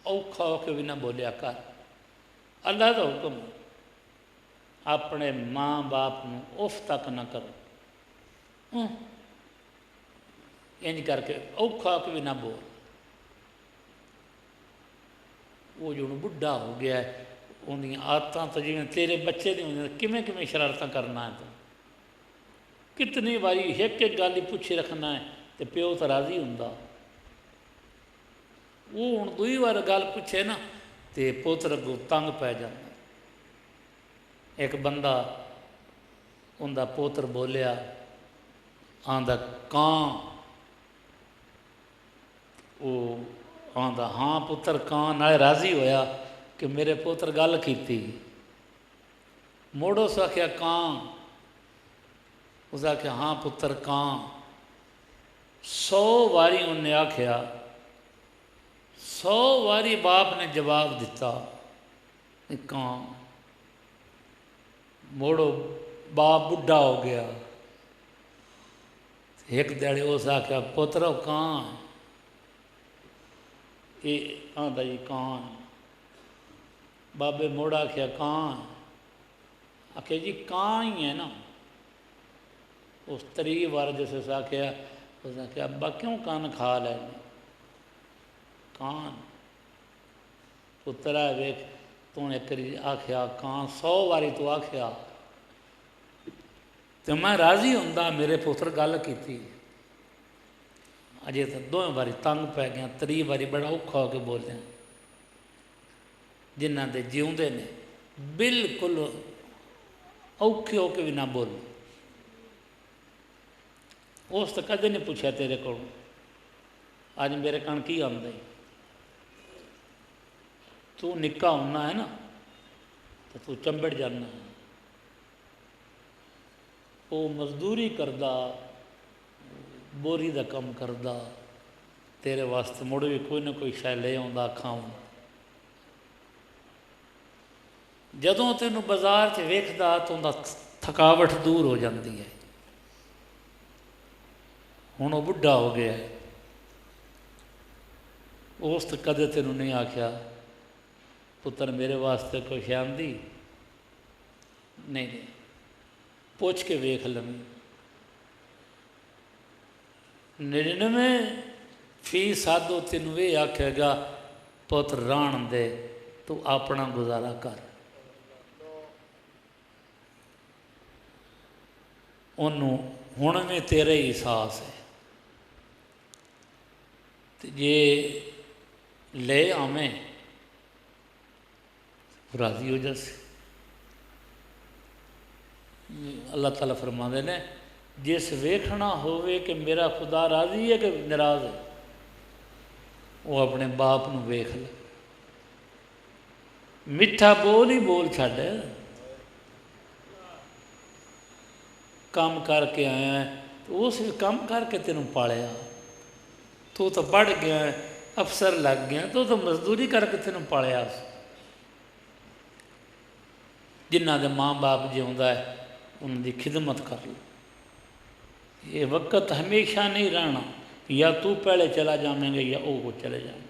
اوکھا ہو کے بھی نہ بولیا کر. اللہ کا حکم, اپنے ماں باپ نو اف تک نہ کرو. انج کر کے اوکھا ہو کے بھی نہ بول. وہ جو بڑھا ہو گیا ہے, ان عادتاں تو جی تیرے بچے دی ہوندی, کیویں کیویں شرارتاں کرنا ہے. تو کتنی باری ایک ایک گل ہی پوچھی رکھنا ہے, تو پیو تو راضی ہوندا. وہ ہوں دوئی بار گل پوچھے نا تو پوتر اگوں تنگ پی جاتا. ایک بندہ اندا پوتر بولیا, آندا کان, وہ آندا ہاں پتر کان, نالے راضی ہویا کہ میرے پوتر گل کیتی. موڑو سو آخیا کان, اس آخیا ہاں پتر کان 100 واری انہیں آخیا 100 واری باپ نے جواب دیتا کان موڑو باپ بڈھا ہو گیا ایک دیڑے اس آخیا پترو کان یہ آندا جی کان بابے موڑا آخیا کان آخیا جی کان ہی ہے نا اس 3 بار جس سے آخیا اس نے آخیا ابا کیوں کان کھا لے کان پترا ویخ تو ایک آخیا کان 100 واری تو آخیا تو میں راضی ہوں میرے پتر گل کی اجے تو 2 باری تنگ پی گیا 3 باری بڑا اوکھا ہو کے بولیا جنہ دے جیوندے نے بالکل اوکھے ہو کے بھی نہ بول اس تو کدے نہیں پوچھا تیرے کو اج میرے کن کی آمد تو نکا ہونا ہے نا تو چمبڑ جانا ہے وہ مزدوری کردہ بوری دا کم کردہ تیرے واسطے مڑ بھی کوئی نہ کوئی شے لے آਉਂਦਾ کھاؤں جدوں تینوں بازار سے ویکھدا تو اندا تھکاوٹ دور ہو جاندی ہے ہن وہ بڈھا ہو گیا ہے اس تو کدے تینوں نہیں آکھیا پتر میرے واسطے کوئی شے آندی نہیں پوچھ کے ویکھ لویں 99% تینوں یہ آکھے گا پتر ران دے تو اپنا گزارا کر انہوں ہن میں تیرے ہی احساس ہے جے لے آویں راضی ہو جاسی اللہ تعالیٰ فرماندے نے جس ویکھنا ہوئے کہ میرا خدا راضی ہے کہ ناراض ہے وہ اپنے باپ نو ویکھ لے میٹھا بول ہی بول چھڈ کام کر کے آیا ہے تو اس کام کر کے تینوں پالیا تو پڑھ گیا ہے افسر لگ گیا تو مزدوری کر کے تینوں پالیا جنہ دے ماں باپ جیوندا ہے ان دی خدمت کر لو یہ وقت ہمیشہ نہیں رہنا یا تو پہلے چلا جائیں گے یا وہ چلے جائیں گے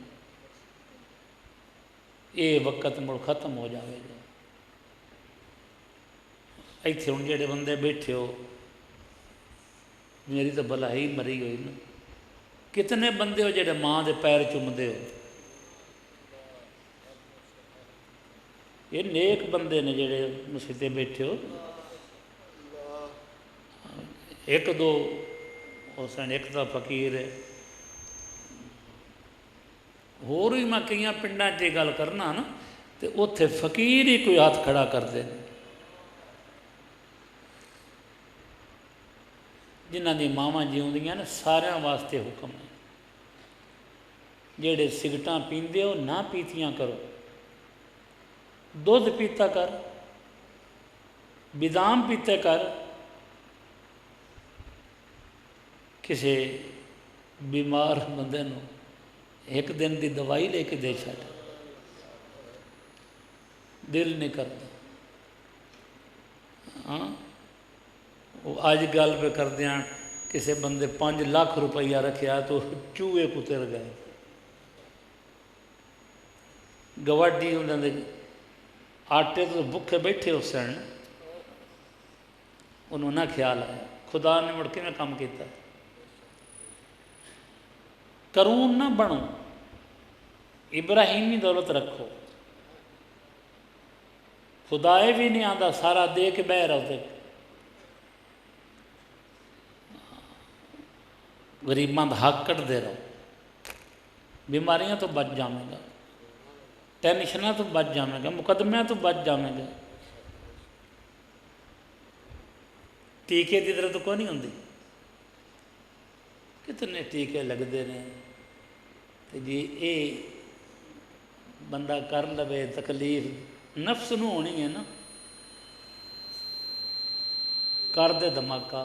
یہ وقت مڑ ختم ہو جائے گا ایتھے ہوں جڑے بندے بیٹھے ہو میری تو بلا ہی مری ہوئی نا کتنے بندے ہو جڑے ماں دے پیر چومدے ہو یہ نیک بندے نے جڑے مسجدے بیٹھے ہو ایک دو حسین ایک تو فقیر ہے ہور بھی میں کئی پنڈاں چ گل کرنا نا تو اتنے فقیر ہی کوئی ہاتھ کھڑا کرتے ہیں جنہ دی ماواں جیوندیاں نا سارے واسطے حکم ہے جڑے سگٹاں پیندے ہو نہ پیتیاں کرو دودھ پیتا کر بادام پیتے کر کسی بیمار بندے نو ایک دن دی دوائی لے کے دے چھڈ دل نہیں کرتا ہاں وہ اج گل پہ کردیا کسی بندے 5 لاکھ روپیہ رکھیا تو چوہے کتر گئے گواڈی انہوں نے آٹے تو بھوکے بیٹھے ہو سن انہوں نہ خیال آیا خدا نے مڑ کے میں کام کیتا کرون نہ بنو ابراہیمی دولت رکھو خدائے بھی نہیں آتا سارا دے کے بہ رہا غریباں دا حق کٹ دے رہو بیماریاں تو بچ جائے گا ٹینشناں تو بچ جائے گا مقدمے تو بچ جائے گا ٹیکے کی طرح تو کوئی نہیں ہوندی کتنے ٹیکے لگتے ہیں تو جی یہ بندہ کر لے تکلیف نفس نو ہونی ہے نا کر دے دھماکہ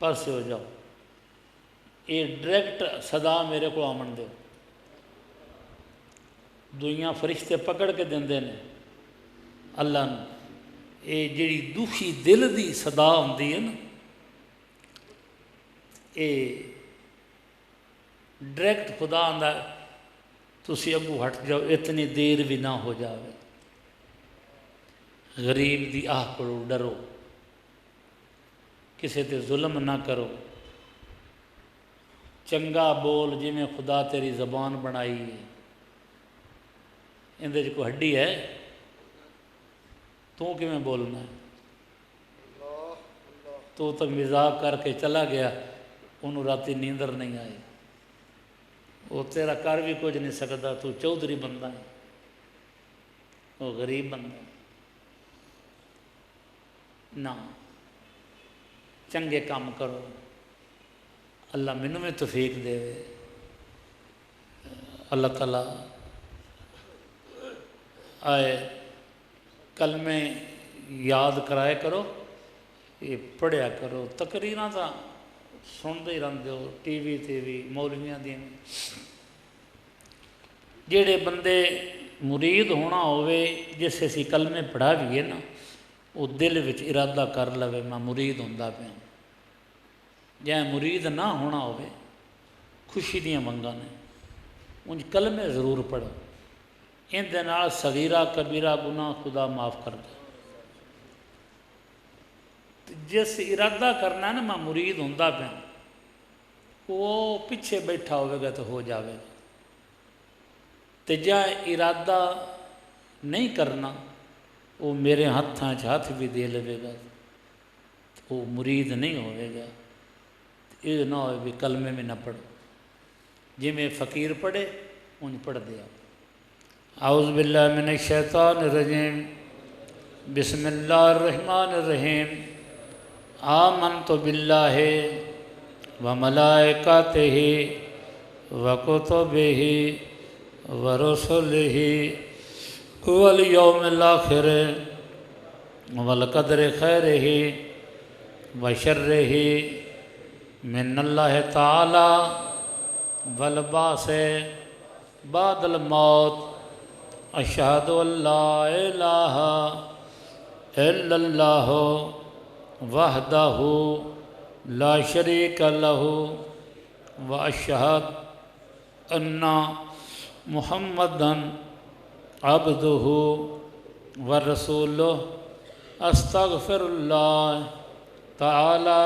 پاسے ہو جاؤ، یہ ڈائریکٹ صدا میرے کو آمن دو۔ دنیا فرشتے پکڑ کے دے نے اللہ نے، یہ جڑی دکھی دل دی صدا ہوندی ہے نا، یہ ڈائریکٹ خدا آندا تسی اگو ہٹ جاؤ، اتنی دیر بھی نہ ہو جاوے۔ غریب دی آہ کو ڈرو، کسے تے ظلم نہ کرو، چنگا بول جی میں خدا تیری زبان بنائی ہے، اندر کو ہڈی ہے تو کیویں بولنا ہے؟ تو مزاق کر کے چلا گیا، انہوں راتی نیندر نہیں آئی، وہ تیرا کر بھی کچھ نہیں سکتا، تو چودھری بندہ ہے، وہ غریب بندہ ہے۔ نہ چنگے کام کرو، اللہ مینوں میں توفیق دے، اللہ تعالیٰ آئے کلمے یاد کرائے کرو، یہ پڑھیا کرو، تقریراں تا سنتے ہی رہندے ہو ٹی وی تے بھی مولویاں دی، جڑے بندے مرید ہونا ہوئے جس اسی کلمے پڑھا بھی ہے نا، وہ دل وچ ارادہ کر لوے میں مرید ہوندا پیا، جے مرید نہ ہونا ہوئے خوشی دیاں منگاں نے، ان کلمے ضرور پڑھو، ان دے نال صغیرہ کبیرہ گناہ خدا معاف کر دے۔ جس ارادہ کرنا ہے نا میں مرید ہوندا پیا، وہ پیچھے بیٹھا ہوئے گا تو ہو جاوے گا، تے جا ارادہ نہیں کرنا وہ میرے ہاتھاں ہاتھ بھی دے لے گا، وہ مرید نہیں ہوئے گا۔ یہ نہ ہوئے بھی کلمے میں نہ پڑھو، جی میں فقیر پڑھے ان پڑھ دیا۔ اعوذ باللہ من الشیطان الرجیم، بسم اللہ الرحمن الرحیم، آمنت باللہ وملائکتہ وکتبہ ورسلہ والیوم الآخر والقدر خیرہ وشرہ من اللہ تعالی والبعث بعد الموت، اشہد ان لا الہ الا اللہ وحدہ لا شریک لہ واشہد ان محمدً عبدہ ورسولہ، استغفر اللہ تعالی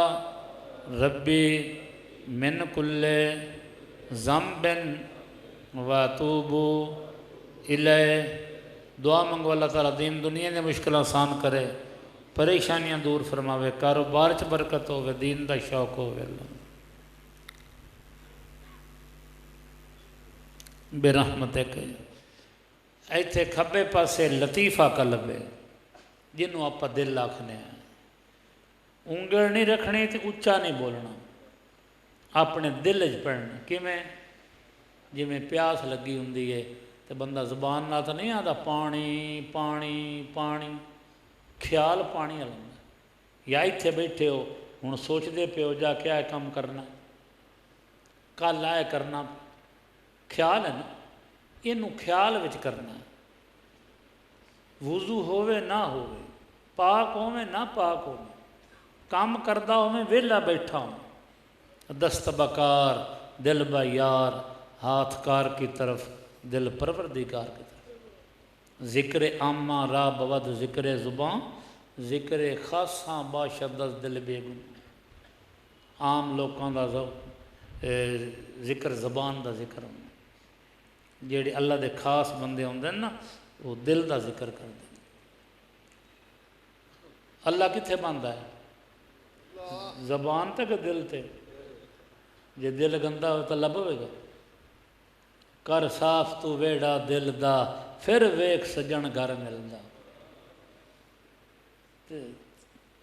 ربی من کل ذنب واتوب الیہ۔ دعا منگو اللہ تعالیٰ دین دنیا نے مشکل آسان کرے، پریشانیاں دور فرماوے، کاروبار چ برکت ہوے، دین دا شوق ہوے، بے رحمتک۔ ایتھے کھبے پاسے لطیفہ قلب ہے جنہوں آپ دل آکھنے ہیں، انگل نہیں رکھنی تے اچھا نہیں بولنا، اپنے دل چ پڑھنا، کیویں جی میں پیاس لگی ہوندی ہے تو بندہ زبان نہ تو نہیں آتا پانی پانی پانی، خیال پانی لگنا، یا ایتھے بیٹھے ہو ہوں سوچتے پے ہو جا کیا کام کرنا، کل آئے کرنا، خیال ہے نا، یہ خیال وچ کرنا، وضو ہووے نہ ہووے، پاک ہووے نہ پاک ہووے، کام کردہ ہووے ویلا بیٹھا ہوں، دست بکار دل با یار، ہاتھ کار کی طرف دل پروردگار کی طرف، ذکر عامہ را بود ذکر زبان، ذکر خاصاں باشد دل بے گناہ، عام لوکاں دا ذکر زبان دا ذکر ہونا، جیڑے اللہ دے خاص بندے ہوندے نا وہ دل دا ذکر کرتے ہیں۔ اللہ کتھے باندا ہے؟ زبان تے کہ دل تے؟ جے دل گندا ہو تو لب ہوئے گا، کر صاف تو ویڑا دل دا، پھر ویک سجن گھر ملدا،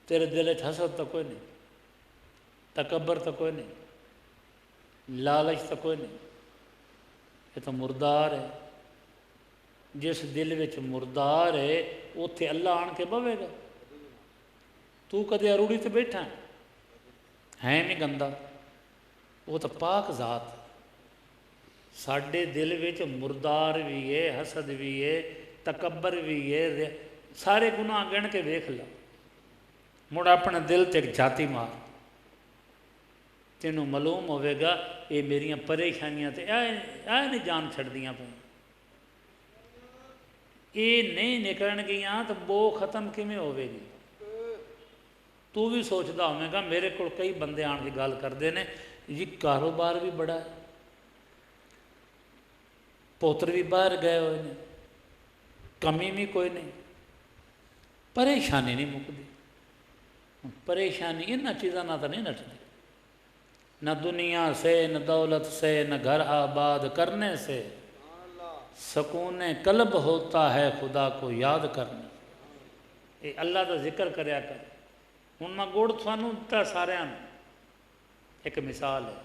تیرے دل چ حسد تو کوئی نہیں، تکبر تو کوئی نہیں، لالچ تو کوئی نہیں، یہ تو مردار ہے، جس دل وچ مردار ہے اوتھے اللہ آن کے بوے گا، تو کدے اروڑی تے بیٹھا ہے نہیں گندا، وہ تو پاک ذات۔ ساڈے دل وچ مردار بھی ہے، حسد بھی ہے، تکبر بھی ہے، سارے گناہ گن کے ویکھ لو، مڑ اپنے دل تے ایک جاتی مار، تینوں معلوم ہوئے گا یہ میریاں پریشانیاں تے اے نہیں جان چھڑدیاں پہ، یہ نہیں نکلن گیاں تو بو ختم کیویں ہوئے گی۔ تو بھی سوچدا ہوئے گا میرے کو کئی بندے آن کی گل کرتے ہیں جی کاروبار بھی بڑا ہے، پوتر بھی باہر گئے ہوئے ہیں، کمی بھی کوئی نہیں، پریشانی نہیں مکتی۔ پریشانی انہاں چیزاں نہ تو نہیں نٹتی، نہ دنیا سے، نہ دولت سے، نہ گھر آباد کرنے سے، سکون قلب ہوتا ہے خدا کو یاد کرنے۔ یہ اللہ کا ذکر کریا کر۔ ہوں میں گڑ تھانوں دتا سارا، ایک مثال ہے،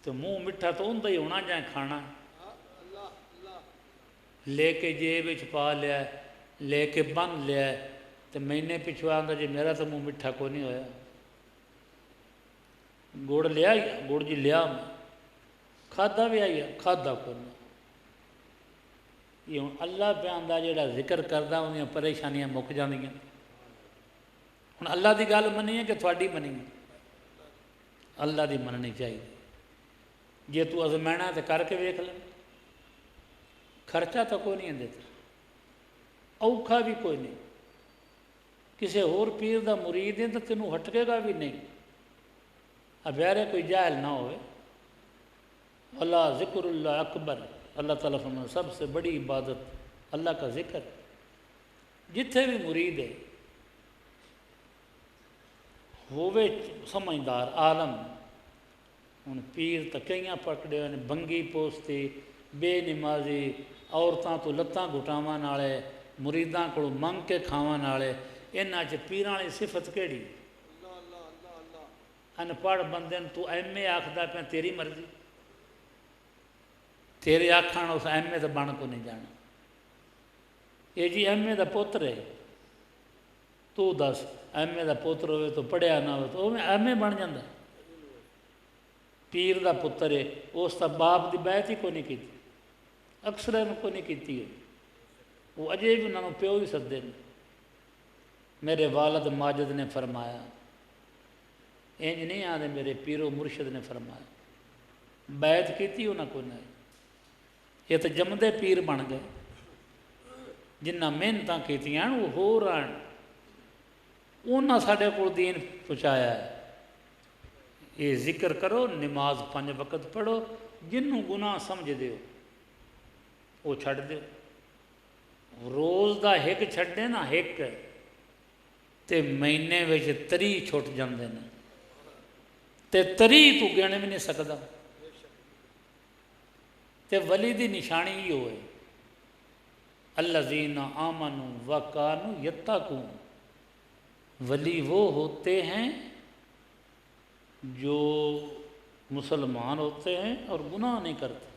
تو منہ میٹھا تو اندر ہی ہونا جائے کھانا، لے کے جیب وچ پا لیا، لے کے بن لیا، تو مہینے پچھو آندا جی میرا تو منہ میٹھا کوئی نہیں ہویا۔ گڑ لیا گڑ جی لیا میں کھادا بھی آئی کھادا کو نہیں۔ یہ ہوں اللہ پہ آندا جڑا ذکر کردا انہاں پریشانیاں مک جاندیاں۔ ہوں اللہ دی گل منی ہے کہ تھوڑی منی ہے؟ اللہ دی مننی چاہیے۔ جے تو ازمائنا تو کر کے ویکھ لے، خرچہ تو کوئی نہیں دیتا، اوکھا بھی کوئی نہیں، کسی ہور پیر دا مرید ہے تو تینوں ہٹکے گا بھی نہیں۔ اب یارے کوئی جاہل نہ ہوئے، اللہ ذکر اللہ اکبر، اللہ تعالیٰ فرماتا ہے سب سے بڑی عبادت اللہ کا ذکر۔ جتھے بھی مرید ہے ہووے سمجھدار عالم، ہن پیر تو کئیاں پکڑے ہوئے بنگی پوستی، بے نمازی، عورتاں تو لتاں گھٹاون والے، مریداں کو منگ کے کھاون والے، انہاں چ پیراں والی صفت کیڑی؟ ان پڑھ بندے تو ایم اے آکھدا پیا تیری مرضی، تیرے آکھن اس ایم اے تو بن کو نہیں جانا۔ یہ جی ایم اے دا پتر ہے، تو دس ایم اے دا پتر ہوئے تو پڑھیا نہ ہو تو ایم اے بن جاندہ۔ پیر دا پتر ہے اس دا باپ دی بیعت ہی کوئی نہیں کیتی، اکثر کوئی نہیں کیتی ہے، وہ اجے بھی انہوں پیو ہی سدے نے۔ میرے والد ماجد نے فرمایا، انج نہیں آدھے میرے پیرو مرشد نے فرمایا، بیعت کیتی انہوں کو نہیں، یہ تو جمدے پیر بن گئے، جنہ محنتاں کیتیاں وہ ہو رہا ہیں، انہاں ساڈے کو دین پہنچایا ہے۔ یہ ذکر کرو، نماز 5 وقت پڑھو، جنوں گناہ سمجھ دیو وہ چھڑ دیو، روز دا ایک چھڑے نا ایک تے مہینے وچ 3 چھٹ جاندے نے، تے 3 تو گن بھی نہیں سکدا۔ تے ولی دی نشانی ہی ہوئے الذین آمنوا وکانوا یتقون، ولی وہ ہوتے ہیں جو مسلمان ہوتے ہیں اور گناہ نہیں کرتے۔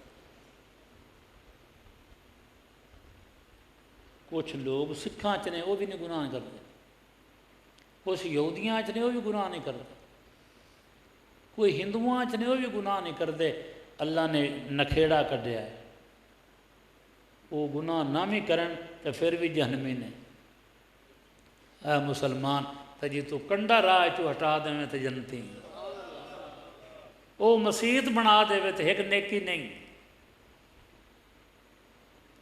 کچھ لوگ سکھاں چ نے وہ بھی نہیں گناہ کرتے، کچھ یہودیاں چ نے وہ بھی گناہ نہیں کرتے، کوئی ہندوؤں چ نے وہ بھی گناہ نہیں کرتے۔ اللہ نے نکھیڑا کڈیا ہے، وہ گناہ نہ بھی کرن تو پھر بھی جہنمی نے۔ اے مسلمان تو جی تو کنڈا راہ چو ہٹا دے تو جنتی، وہ مسیت بنا دے تو ایک نیکی نہیں۔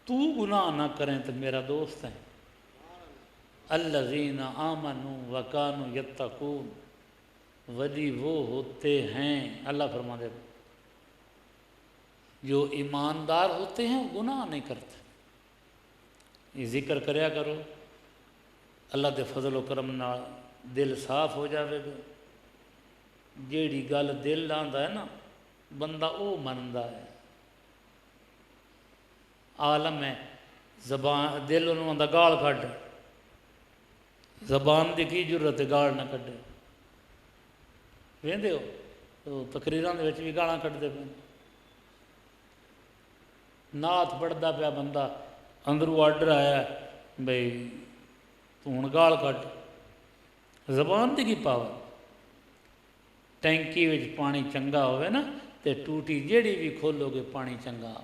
تو گناہ نہ کریں تو میرا دوست ہے۔ الذین آمنوا وکانوا یتقون، ولی وہ ہوتے ہیں، اللہ فرما دے جو ایماندار ہوتے ہیں گناہ نہیں کرتے۔ یہ ذکر کریا کرو، اللہ دے فضل و کرم نال دل صاف ہو جاوے گا۔ جیڑی گل دل آندا ہے نا بندہ او مندا ہے۔ عالم ہے زبان دل انہوں آندا گال کھڈ، زبان دی کی ضرورت ہے گال نہ کڈے۔ ویندے ہو تو تقریراں دے وچ بھی گالاں کڈدے پے، نعت پڑھدا پیا بندہ اندروں آرڈر آیا بھئی تو ہن گال کڈ، زبان دی کی پاور۔ ਟੈਂਕੀ ਵਿੱਚ ਪਾਣੀ ਚੰਗਾ ਹੋਵੇ ਨਾ ਤੇ ਟੂਟੀ ਜਿਹੜੀ ਵੀ ਖੋਲੋਗੇ ਪਾਣੀ ਚੰਗਾ।